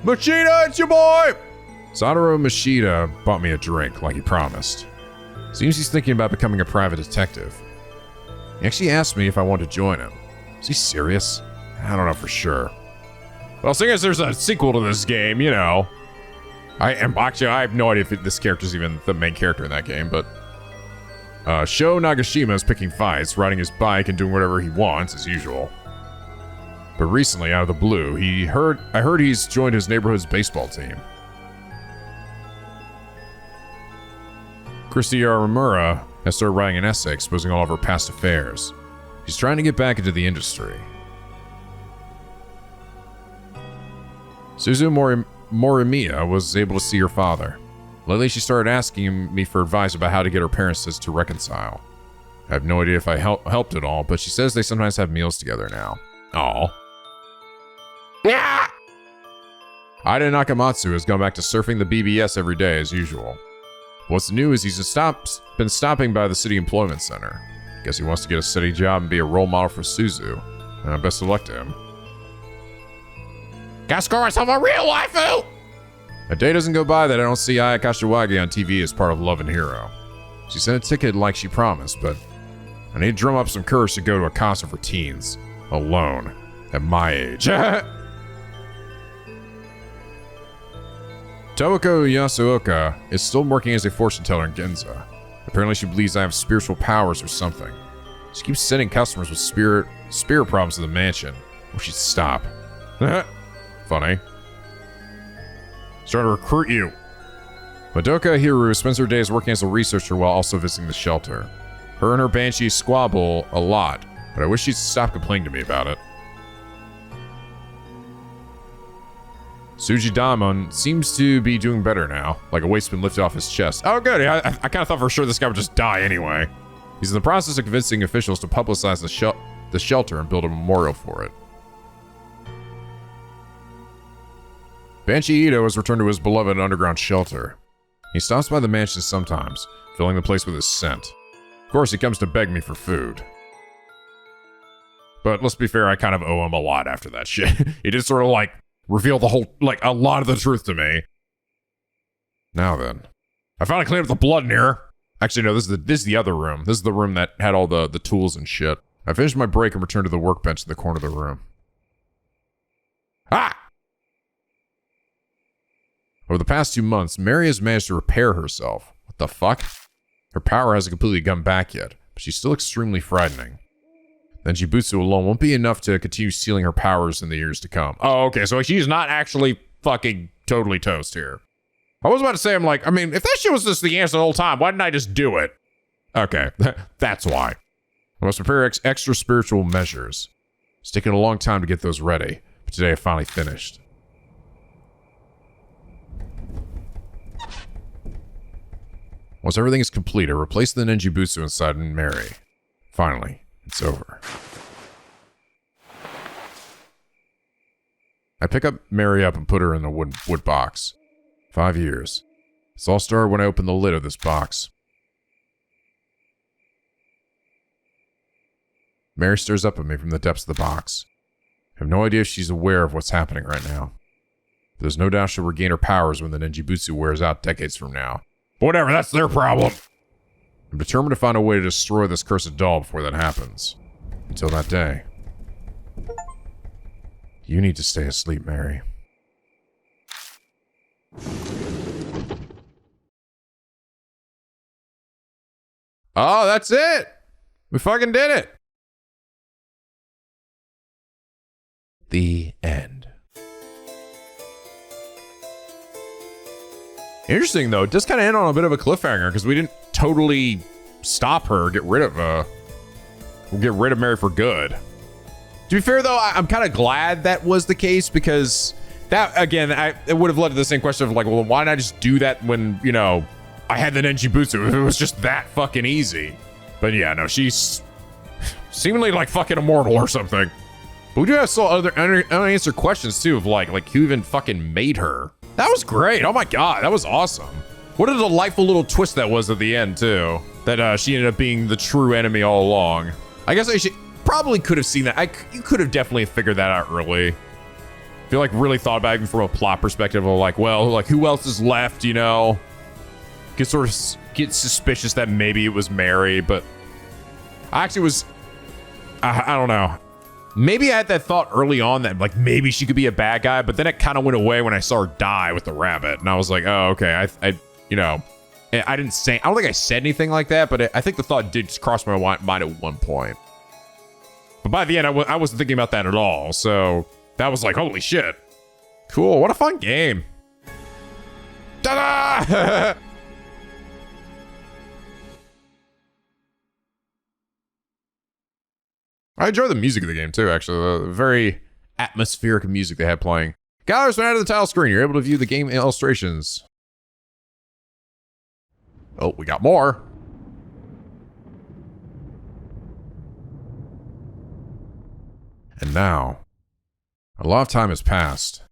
Machida, it's your boy! Satoru Machida bought me a drink like he promised. Seems he's thinking about becoming a private detective. He actually asked me if I wanted to join him. Is he serious? I don't know for sure. Well, seeing as there's a sequel to this game, you know. I have no idea if this character's even the main character in that game, but Sho Nagashima is picking fights, riding his bike, and doing whatever he wants as usual. But recently, out of the blue, I heard he's joined his neighborhood's baseball team. Christy Yaramura has started writing an essay exposing all of her past affairs. She's trying to get back into the industry. Suzu Morimiya was able to see her father. Lately, she started asking me for advice about how to get her parents to reconcile. I have no idea if I helped at all, but she says they sometimes have meals together now. Aw. Yeah! Ida Nakamatsu has gone back to surfing the BBS every day as usual. What's new is he's been stopping by the city employment center. Guess he wants to get a steady job and be a role model for Suzu. Best of luck to him. Gotta score myself a real waifu! A day doesn't go by that I don't see Aya Kashiwagi on TV as part of Love and Hero. She sent a ticket like she promised, but I need to drum up some courage to go to a concert for teens. Alone. At my age. Toeko Yasuoka is still working as a fortune teller in Ginza. Apparently she believes I have spiritual powers or something. She keeps sending customers with spirit problems to the mansion. Or she'd stop. Funny. She's trying to recruit you. Madoka Hiru spends her days working as a researcher while also visiting the shelter. Her and her banshee squabble a lot, but I wish she'd stop complaining to me about it. Tsuji Damon seems to be doing better now, like a weight's been lifted off his chest. Oh good, I kind of thought for sure this guy would just die anyway. He's in the process of convincing officials to publicize the shelter and build a memorial for it. Banshee Ito has returned to his beloved underground shelter. He stops by the mansion sometimes, filling the place with his scent. Of course, he comes to beg me for food. But let's be fair, I kind of owe him a lot after that shit. He did sort of like reveal the whole, like a lot of the truth to me. Now then. I finally cleaned up the blood in here. Actually, no, this is the other room. This is the room that had all the tools and shit. I finished my break and returned to the workbench in the corner of the room. Ah! Over the past 2 months, Mary has managed to repair herself. What the fuck? Her power hasn't completely come back yet, but she's still extremely frightening. Then Jibutsu alone won't be enough to continue stealing her powers in the years to come. Oh, okay, so she's not actually fucking totally toast here. I was about to say, I'm like, I mean, if that shit was just the answer the whole time, why didn't I just do it? Okay, that's why. I must prepare extra spiritual measures. It's taken a long time to get those ready, but today I finally finished. Once everything is complete, I replace the ninjutsu inside Mary. Finally, it's over. I pick up Mary up and put her in a wood box. 5 years. It's all started when I opened the lid of this box. Mary stares up at me from the depths of the box. I have no idea if she's aware of what's happening right now. There's no doubt she'll regain her powers when the Ninjibutsu wears out decades from now. But whatever, that's their problem. I'm determined to find a way to destroy this cursed doll before that happens. Until that day. You need to stay asleep, Mary. Oh, that's it! We fucking did it! The end. Interesting, though. It does kind of end on a bit of a cliffhanger, because we didn't totally stop her, get rid of Mary for good. To be fair, though, I'm kind of glad that was the case, because that, again, it would have led to the same question of, like, well, why not just do that when, you know, I had the Ninjibutsu, if it was just that fucking easy. But yeah, no, she's seemingly, like, fucking immortal or something. But we do have some other unanswered questions, too, of, like who even fucking made her? That was great. Oh, my God. That was awesome. What a delightful little twist that was at the end, too. That she ended up being the true enemy all along. I guess I should... Probably could have seen that. You could have definitely figured that out early. I feel like really thought about it even from a plot perspective of like, well, like who else is left, you know? Get sort of get suspicious that maybe it was Mary, but I actually was, I don't know. Maybe I had that thought early on that like maybe she could be a bad guy, but then it kind of went away when I saw her die with the rabbit, and I was like, oh, okay, I you know, I didn't say, I don't think I said anything like that, but I think the thought did just cross my mind at one point. But by the end, I wasn't thinking about that at all. So that was like, holy shit. Cool. What a fun game. Ta-da! I enjoy the music of the game too, actually. The very atmospheric music they had playing. Galleries went out of the title screen. You're able to view the game illustrations. Oh, we got more. And now, a lot of time has passed.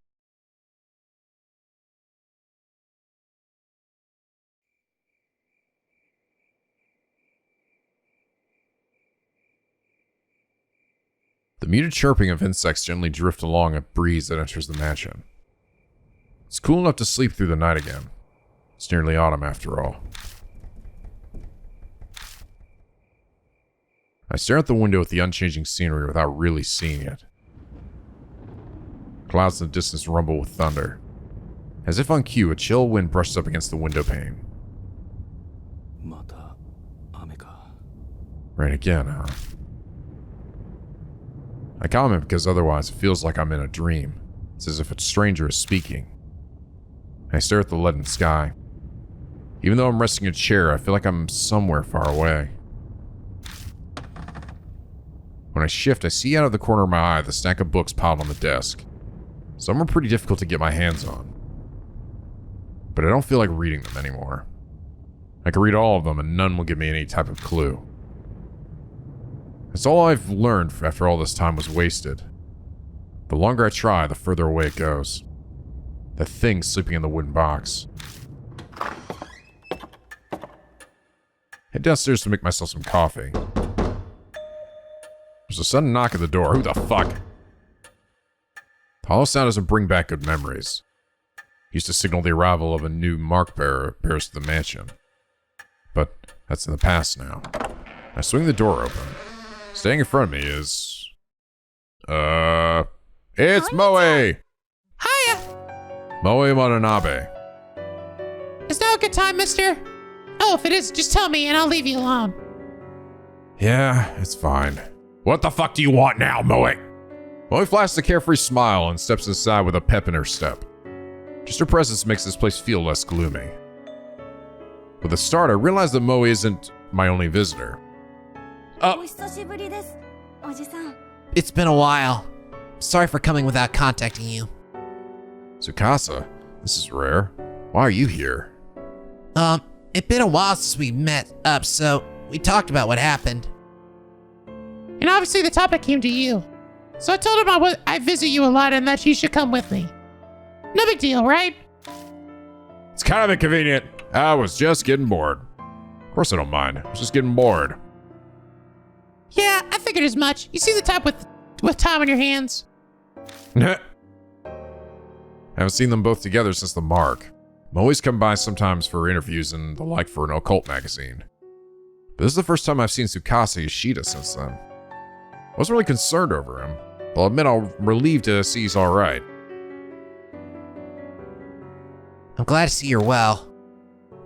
The muted chirping of insects gently drift along a breeze that enters the mansion. It's cool enough to sleep through the night again. It's nearly autumn after all. I stare out the window at the unchanging scenery without really seeing it. Clouds in the distance rumble with thunder. As if on cue, a chill wind brushes up against the window pane. Rain again, huh? I comment because otherwise it feels like I'm in a dream. It's as if a stranger is speaking. I stare at the leaden sky. Even though I'm resting in a chair, I feel like I'm somewhere far away. When I shift, I see out of the corner of my eye the stack of books piled on the desk. Some are pretty difficult to get my hands on. But I don't feel like reading them anymore. I can read all of them and none will give me any type of clue. That's all I've learned after all this time was wasted. The longer I try, the further away it goes. That thing sleeping in the wooden box. Head downstairs to make myself some coffee. There's a sudden knock at the door. Who the fuck? The hollow sound doesn't bring back good memories. Used to signal the arrival of a new mark bearer to the mansion. But that's in the past now. I swing the door open. Standing in front of me is... It's Moe! Hiya! Moe Watanabe. Is now a good time, mister? Oh, if it is, just tell me and I'll leave you alone. Yeah, it's fine. What the fuck do you want now, Moe? Moe flashes a carefree smile and steps aside with a pep in her step. Just her presence makes this place feel less gloomy. With a start, I realize that Moe isn't my only visitor. It's been a while. Sorry for coming without contacting you. Tsukasa, this is rare. Why are you here? It's been a while since we met up, so we talked about what happened. And obviously the topic came to you. So I told him I visit you a lot and that he should come with me. No big deal, right? It's kind of inconvenient. I was just getting bored. Of course I don't mind. I was just getting bored. Yeah, I figured as much. You see the type with time on your hands? I haven't seen them both together since the mark. Moe's come by sometimes for interviews and the like for an occult magazine. But this is the first time I've seen Tsukasa Yoshida since then. I wasn't really concerned over him, but I'll admit I'm relieved to see he's alright. I'm glad to see you're well.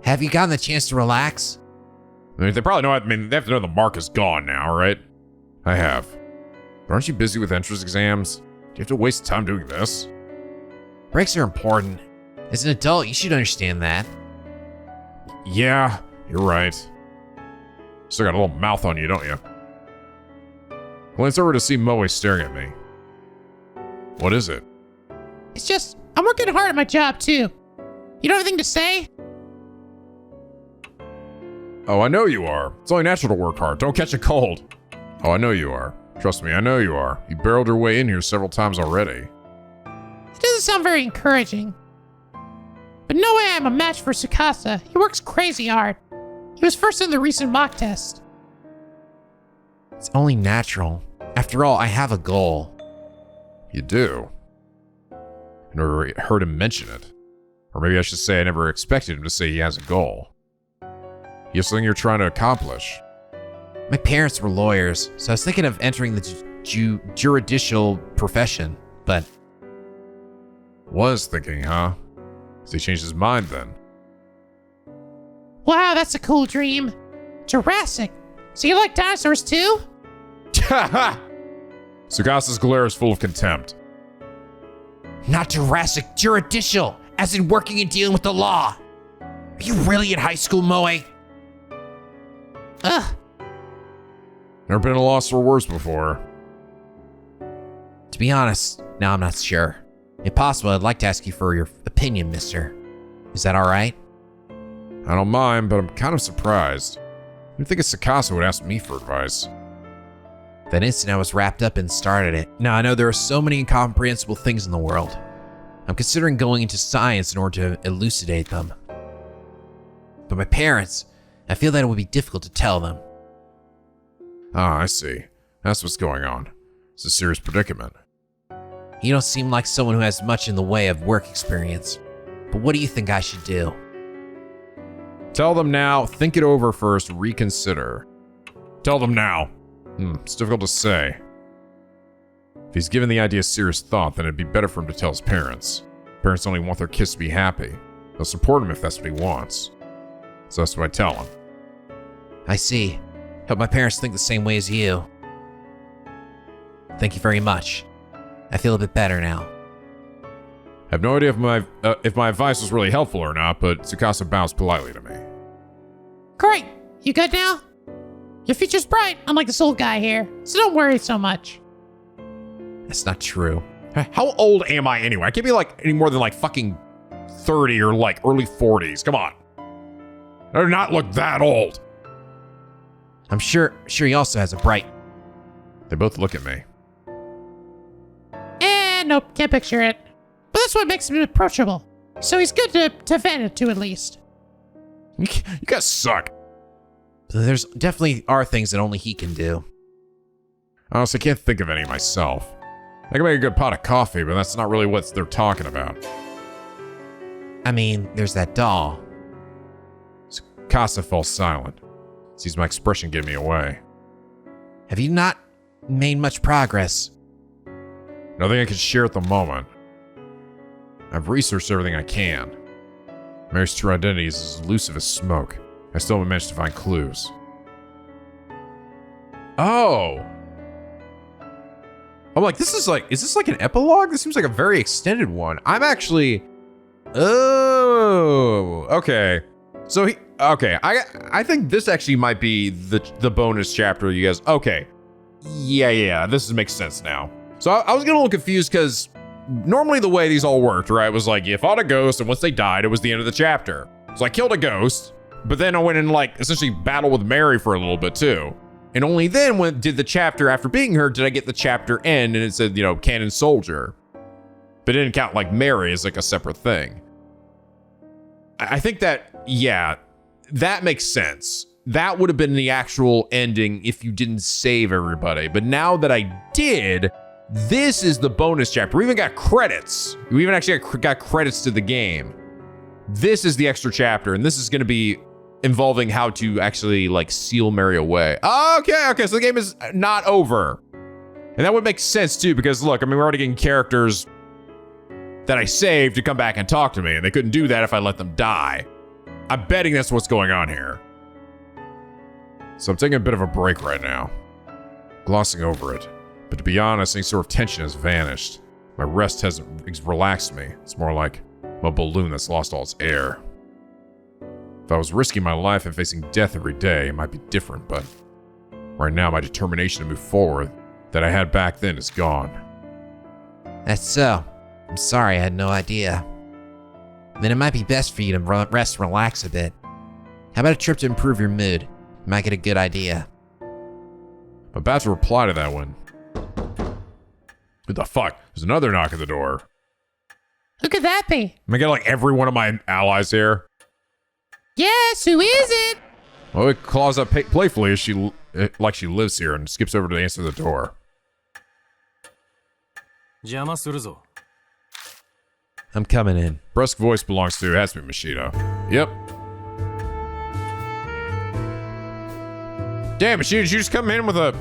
Have you gotten the chance to relax? I mean, they probably know, they have to know the mark is gone now, right? I have. But aren't you busy with entrance exams? Do you have to waste time doing this? Breaks are important. As an adult, you should understand that. Yeah, you're right. Still got a little mouth on you, don't you? Glance over to see Moe staring at me. What is it? It's just, I'm working hard at my job too. You don't have anything to say? Oh, I know you are. It's only natural to work hard. Don't catch a cold. Oh, I know you are. Trust me, I know you are. You barreled your way in here several times already. It doesn't sound very encouraging. But no way I'm a match for Tsukasa. He works crazy hard. He was first in the recent mock test. It's only natural. After all, I have a goal. You do? I never heard him mention it. Or maybe I should say I never expected him to say he has a goal. You have something you're trying to accomplish. My parents were lawyers, so I was thinking of entering the juridical profession, but... Was thinking, huh? So he changed his mind then. Wow, that's a cool dream. Jurassic. So you like dinosaurs too? Tsukasa's glare is full of contempt. Not Jurassic, juridical, as in working and dealing with the law. Are you really in high school, Moe? Ugh. Never been at a loss for words before. To be honest, now I'm not sure. If possible, I'd like to ask you for your opinion, mister. Is that alright? I don't mind, but I'm kind of surprised. You'd think a Tsukasa would ask me for advice. That instant I was wrapped up and started it. Now I know there are so many incomprehensible things in the world. I'm considering going into science in order to elucidate them. But my parents, I feel that it would be difficult to tell them. Ah, I see. That's what's going on. It's a serious predicament. You don't seem like someone who has much in the way of work experience. But what do you think I should do? Tell them now, think it over first, reconsider. Tell them now. It's difficult to say. If he's given the idea serious thought, then it'd be better for him to tell his parents. Parents only want their kids to be happy. They'll support him if that's what he wants. So that's what I tell him. I see. Hope my parents think the same way as you. Thank you very much. I feel a bit better now. I have no idea if my advice was really helpful or not, but Tsukasa bows politely to me. Great. You good now? Your future's bright, unlike this old guy here, so don't worry so much. That's not true. How old am I anyway? I can't be like any more than like fucking 30 or like early 40s. Come on. I do not look that old. I'm sure he also has a bright... They both look at me. Nope, can't picture it. But that's what makes him approachable. So he's good to vent it to at least. You guys suck. There's definitely are things that only he can do. Honestly, I can't think of any myself. I can make a good pot of coffee, but that's not really what they're talking about. I mean, there's that doll. Tsukasa falls silent. Sees my expression give me away. Have you not made much progress? Nothing I can share at the moment. I've researched everything I can. Mary's true identity is as elusive as smoke. I still haven't managed to find clues. Oh! I'm like, is this like an epilogue? This seems like a very extended one. I'm actually... Oh, okay. So I think this actually might be the bonus chapter, you guys. Okay. Yeah, this makes sense now. So I was getting a little confused because normally the way these all worked, right, was like you fought a ghost and once they died, it was the end of the chapter. So I killed a ghost, but then I went and like essentially battled with Mary for a little bit too. And only then when did the chapter after being her, did I get the chapter end and it said, Cannon Soldier. But it didn't count like Mary as like a separate thing. I think that, yeah, that makes sense. That would have been the actual ending if you didn't save everybody. But now that I did, This is the bonus chapter. We even got credits. We even actually got credits to the game. This is the extra chapter, and this is going to be involving how to actually like seal Mary away. Okay, so the game is not over. And that would make sense too, because look, I mean, we're already getting characters that I saved to come back and talk to me, and they couldn't do that if I let them die. I'm betting that's what's going on here. So I'm taking a bit of a break right now, glossing over it. But to be honest, any sort of tension has vanished. My rest hasn't relaxed me. It's more like a balloon that's lost all its air. If I was risking my life and facing death every day, it might be different, but right now my determination to move forward that I had back then is gone. That's so. I'm sorry, I had no idea. Then it might be best for you to rest and relax a bit. How about a trip to improve your mood? You might get a good idea. I'm about to reply to that one. What the fuck? There's another knock at the door. Who could that be? Am I getting like every one of my allies here? Yes, who is it? Well, it claws up playfully as she lives here and skips over to answer the door. 邪魔するぞ。 I'm coming in. Brusque voice belongs to, has to be Machida. Yep. Damn, Machida, did you just come in with a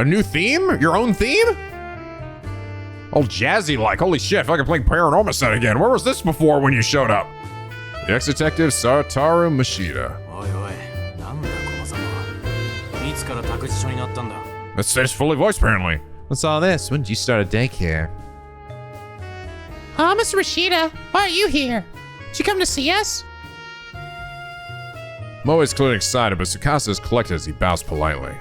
new theme? Your own theme? All jazzy like, holy shit, I feel like I'm playing Paranormal Set again. Where was this before when you showed up? The ex-detective Satoru Machida. おいおい、なんだこのざま。いつから託児所になったんだ。 It's fully voiced apparently. What's all this? When did you start a daycare? Mr. Rashida, why are you here? Did you come to see us? Moe is clearly excited, but Tsukasa is collected as he bows politely.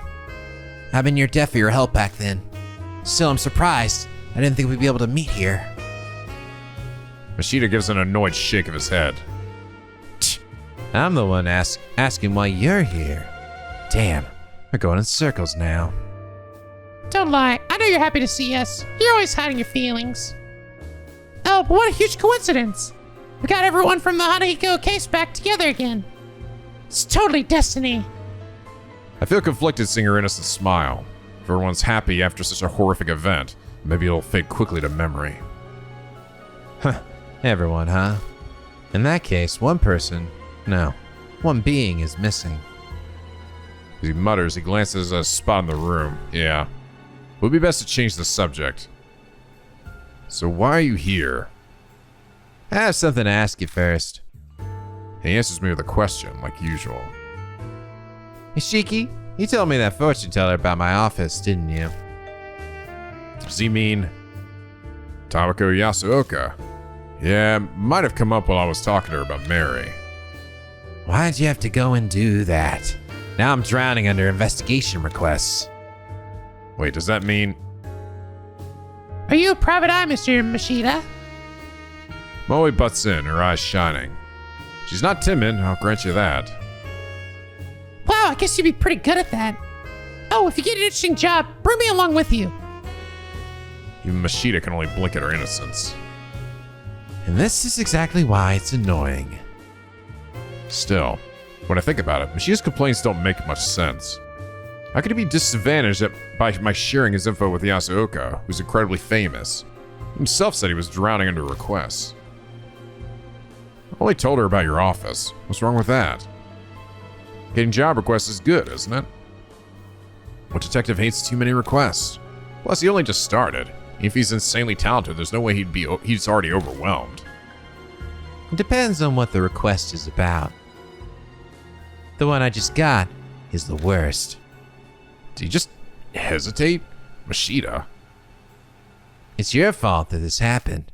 I've been near debt for your help back then. Still, I'm surprised. I didn't think we'd be able to meet here. Machida gives an annoyed shake of his head. I'm the one asking why you're here. Damn, we're going in circles now. Don't lie, I know you're happy to see us. You're always hiding your feelings. Oh, but what a huge coincidence. We got everyone from the Hanahiko case back together again. It's totally destiny. I feel conflicted seeing her innocent smile. If everyone's happy after such a horrific event, maybe it'll fade quickly to memory. Everyone, huh? In that case, one being is missing. As he mutters, he glances at a spot in the room. Yeah. It would be best to change the subject. So why are you here? I have something to ask you first. He answers me with a question, like usual. Yashiki, you told me that fortune teller about my office, didn't you? Does he mean Tamako Yasuoka? Yeah, might have come up while I was talking to her about Mary. Why'd you have to go and do that? Now I'm drowning under investigation requests. Wait, does that mean... Are you a private eye, Mr. Machida? Moe butts in, her eyes shining. She's not timid, I'll grant you that. Wow, I guess you'd be pretty good at that. Oh, if you get an interesting job, bring me along with you. Even Machida can only blink at her innocence. And this is exactly why it's annoying. Still, when I think about it, Machida's complaints don't make much sense. How could he be disadvantaged by my sharing his info with Yasuoka, who's incredibly famous? He himself said he was drowning under requests. I only told her about your office. What's wrong with that? Getting job requests is good, isn't it? What detective hates too many requests? Plus, he only just started. If he's insanely talented, there's no way he's already overwhelmed. It depends on what the request is about. The one I just got is the worst. Did he just hesitate? Machida. It's your fault that this happened.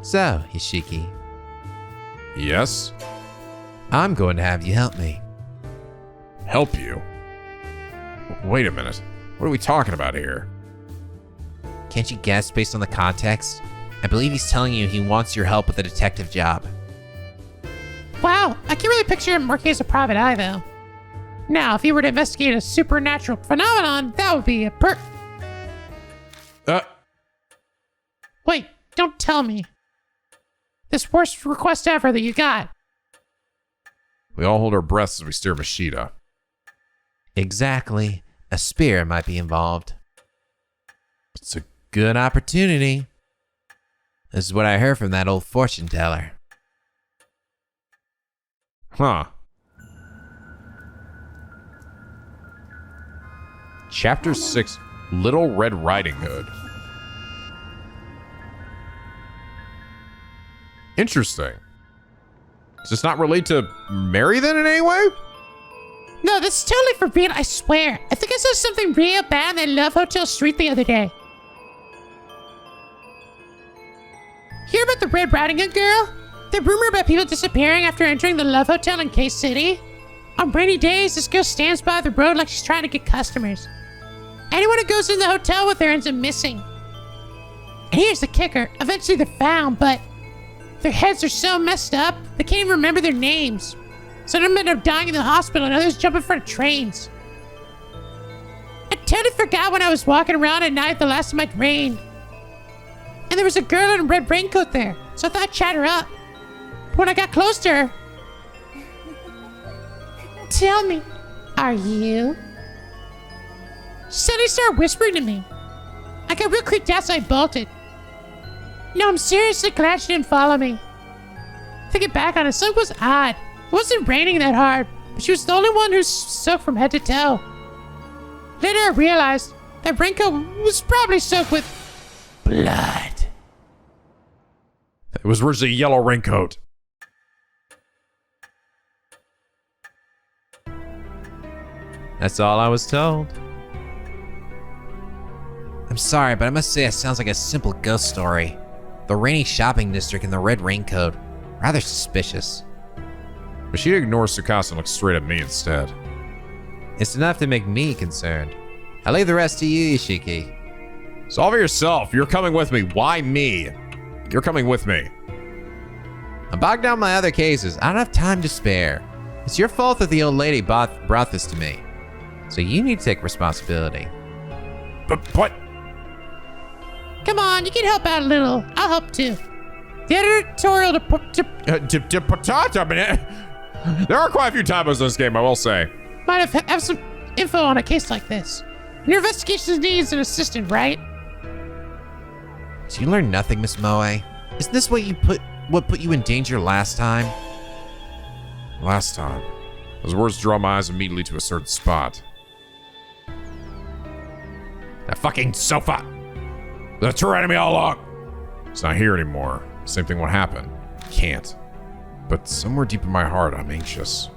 So, Yashiki, Yes? I'm going to have you help me. Help you? Wait a minute. What are we talking about here? Can't you guess based on the context? I believe he's telling you he wants your help with a detective job. Wow, I can really picture him working as a private eye, though. Now, if he were to investigate a supernatural phenomenon, that would be a Wait, don't tell me. This worst request ever that you got. We all hold our breaths as we stare at Machida. Exactly. A spear might be involved. Good opportunity. This is what I heard from that old fortune teller. Huh. Chapter 6, Little Red Riding Hood. Interesting. Does this not relate to Mary then in any way? No, this is totally for real, I swear. I think I saw something real bad in that Love Hotel street the other day. Hear about the Red Riding Hood girl? The rumor about people disappearing after entering the Love Hotel in Case City? On rainy days, this girl stands by the road like she's trying to get customers. Anyone who goes in the hotel with her ends up missing. And here's the kicker. Eventually they're found, but their heads are so messed up, they can't even remember their names. Some of them end up dying in the hospital and others jump in front of trains. I totally forgot when I was walking around at night the last time it rained. And there was a girl in a red raincoat there, so I thought I'd chat her up. But when I got close to her... Tell me, are you? She suddenly started whispering to me. I got real creeped out, so I bolted. No, I'm seriously glad she didn't follow me. Thinking back on it, something was odd. It wasn't raining that hard, but she was the only one who's soaked from head to toe. Later I realized that raincoat was probably soaked with blood. It was originally a yellow raincoat. That's all I was told. I'm sorry, but I must say it sounds like a simple ghost story. The rainy shopping district and the red raincoat. Rather suspicious. But she ignores Tsukasa and looks straight at me instead. It's enough to make me concerned. I'll leave the rest to you, Yashiki. Solve it yourself. You're coming with me. Why me? You're coming with me. I'm bogged down my other cases. I don't have time to spare. It's your fault that the old lady brought this to me. So you need to take responsibility. But what? Come on, you can help out a little. I'll help too. The editorial There are quite a few typos in this game, I will say. might have some info on a case like this. Your investigation needs an assistant, right? So you learned nothing, Miss Moe? Isn't this what put you in danger last time? Last time. Those words draw my eyes immediately to a certain spot. That fucking sofa! The true enemy all along! It's not here anymore. Same thing would happen. Can't. But somewhere deep in my heart, I'm anxious.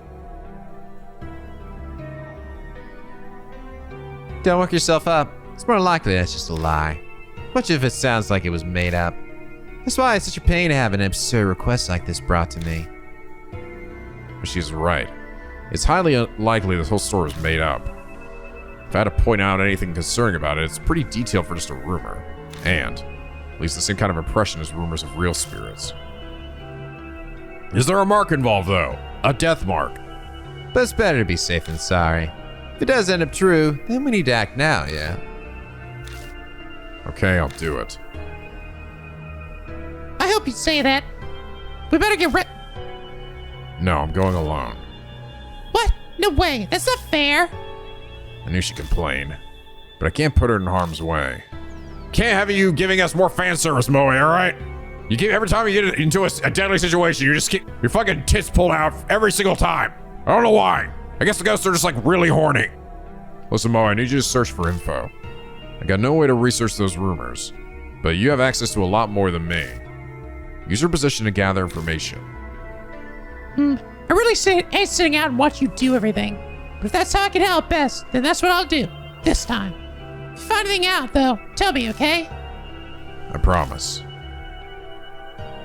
Don't work yourself up. It's more likely that's just a lie. Much of it sounds like it was made up. That's why it's such a pain to have an absurd request like this brought to me. But she's right. It's highly unlikely this whole story was made up. If I had to point out anything concerning about it, it's pretty detailed for just a rumor. And at least the same kind of impression as rumors of real spirits. Is there a mark involved, though? A death mark? But it's better to be safe than sorry. If it does end up true, then we need to act now, yeah? Okay, I'll do it. I hope you'd say that. We better get rid. No, I'm going alone. What? No way. That's not fair. I knew she'd complain, but I can't put her in harm's way. Can't have you giving us more fan service, Moe, alright? You keep, every time you get into a deadly situation, you just keep your fucking tits pulled out every single time. I don't know why. I guess the ghosts are just like really horny. Listen, Moe, I need you to search for info. I got no way to research those rumors, but you have access to a lot more than me. Use your position to gather information. I really ain't sitting out and watch you do everything. But if that's how I can help best, then that's what I'll do. This time. If you find anything out, though, tell me, okay? I promise.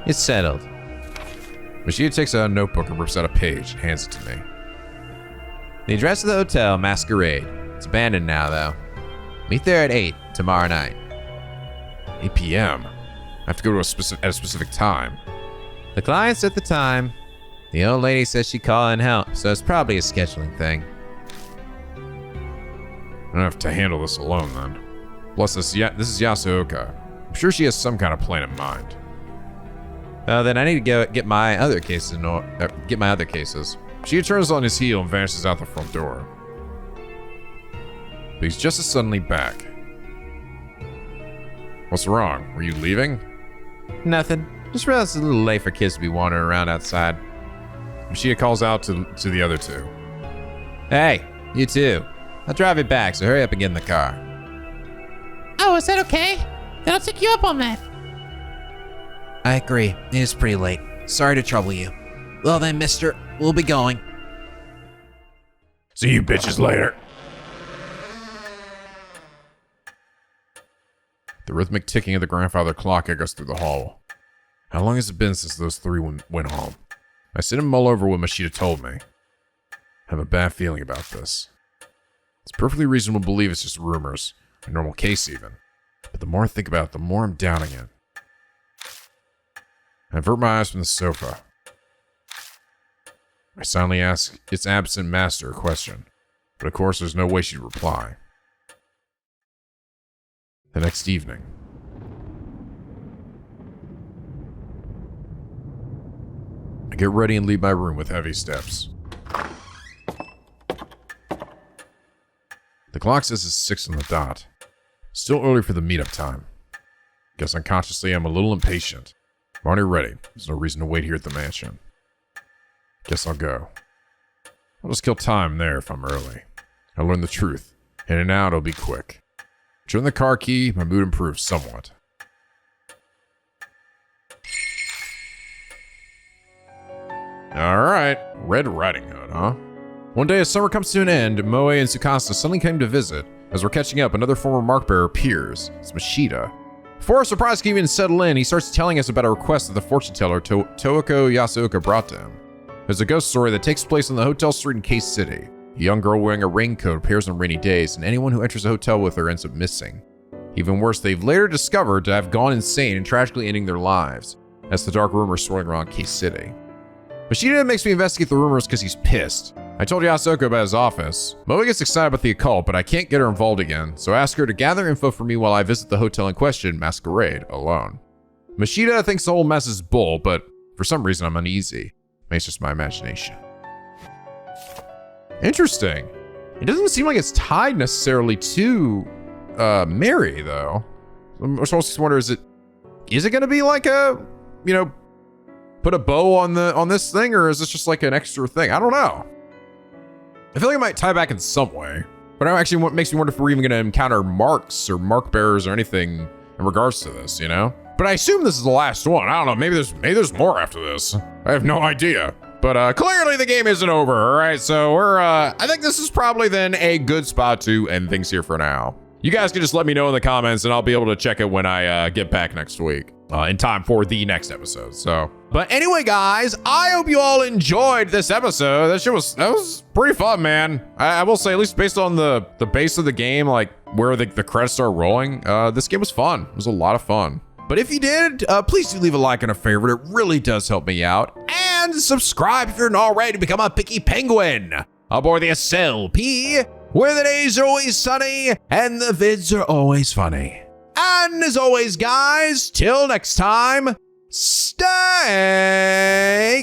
It's settled. Mashia takes out a notebook and rips out a page and hands it to me. The address of the hotel, Masquerade. It's abandoned now, though. Meet there at 8 tomorrow night. 8 p.m. I have to go to at a specific time. The client set the time. The old lady says she'd call in help, so it's probably a scheduling thing. I don't have to handle this alone then. Plus, this is Yasuoka. I'm sure she has some kind of plan in mind. Then I need to go get my other cases. She turns on his heel and vanishes out the front door. But he's just as suddenly back. What's wrong? Were you leaving? Nothing. Just realized it's a little late for kids to be wandering around outside. Machida calls out to the other two. Hey, you too. I'll drive it back, so hurry up and get in the car. Oh, is that okay? Then I'll take you up on that. I agree. It is pretty late. Sorry to trouble you. Well then, mister, we'll be going. See you bitches later. The rhythmic ticking of the grandfather clock echoes through the hall. How long has it been since those three went home? I sit and mull over what Machida told me. I have a bad feeling about this. It's perfectly reasonable to believe it's just rumors, a normal case even. But the more I think about it, the more I'm doubting it. I avert my eyes from the sofa. I silently ask its absent master a question, but of course there's no way she'd reply. The next evening. I get ready and leave my room with heavy steps. The clock says it's 6 on the dot. Still early for the meetup time. Guess unconsciously I'm a little impatient. I'm already ready. There's no reason to wait here at the mansion. Guess I'll go. I'll just kill time there if I'm early. I'll learn the truth. In and out, it'll be quick. Turn the car key, my mood improves somewhat. Alright, Red Riding Hood, huh? One day as summer comes to an end, Moe and Tsukasa suddenly came to visit. As we're catching up, another former mark bearer appears. It's Machida. Before our surprise can even settle in, he starts telling us about a request that the fortune teller Toeko Yasuoka brought to him. There's a ghost story that takes place on the hotel street in Case City. A young girl wearing a raincoat appears on rainy days, and anyone who enters the hotel with her ends up missing. Even worse, they've later discovered to have gone insane and tragically ending their lives. That's the dark rumors swirling around Case City. Machida makes me investigate the rumors because he's pissed. I told Yasuoka about his office. Moe gets excited about the occult, but I can't get her involved again, so I ask her to gather info for me while I visit the hotel in question, Masquerade, alone. Machida thinks the whole mess is bull, but for some reason I'm uneasy. Maybe it's just my imagination. Interesting. It doesn't seem like it's tied necessarily to Mary, though. I'm supposed to wonder, is it gonna be like a, put a bow on this thing, or is this just like an extra thing? I don't know. I feel like it might tie back in some way, but actually what makes me wonder if we're even gonna encounter marks or mark bearers or anything in regards to this, But I assume this is the last one. I don't know. Maybe there's more after this. I have no idea. But clearly the game isn't over. All right, so I think this is probably then a good spot to end things here for now. You guys can just let me know in the comments, and I'll be able to check it when I get back next week, in time for the next episode. So, but anyway, guys, I hope you all enjoyed this episode. That was pretty fun, man. I will say, at least based on the base of the game, like where the credits start rolling, this game was fun. It was a lot of fun. But if you did, please do leave a like and a favorite. It really does help me out. And subscribe if you're not already to become a picky penguin aboard the SLP, where the days are always sunny and the vids are always funny. And as always, guys, till next time, stay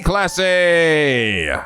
classy.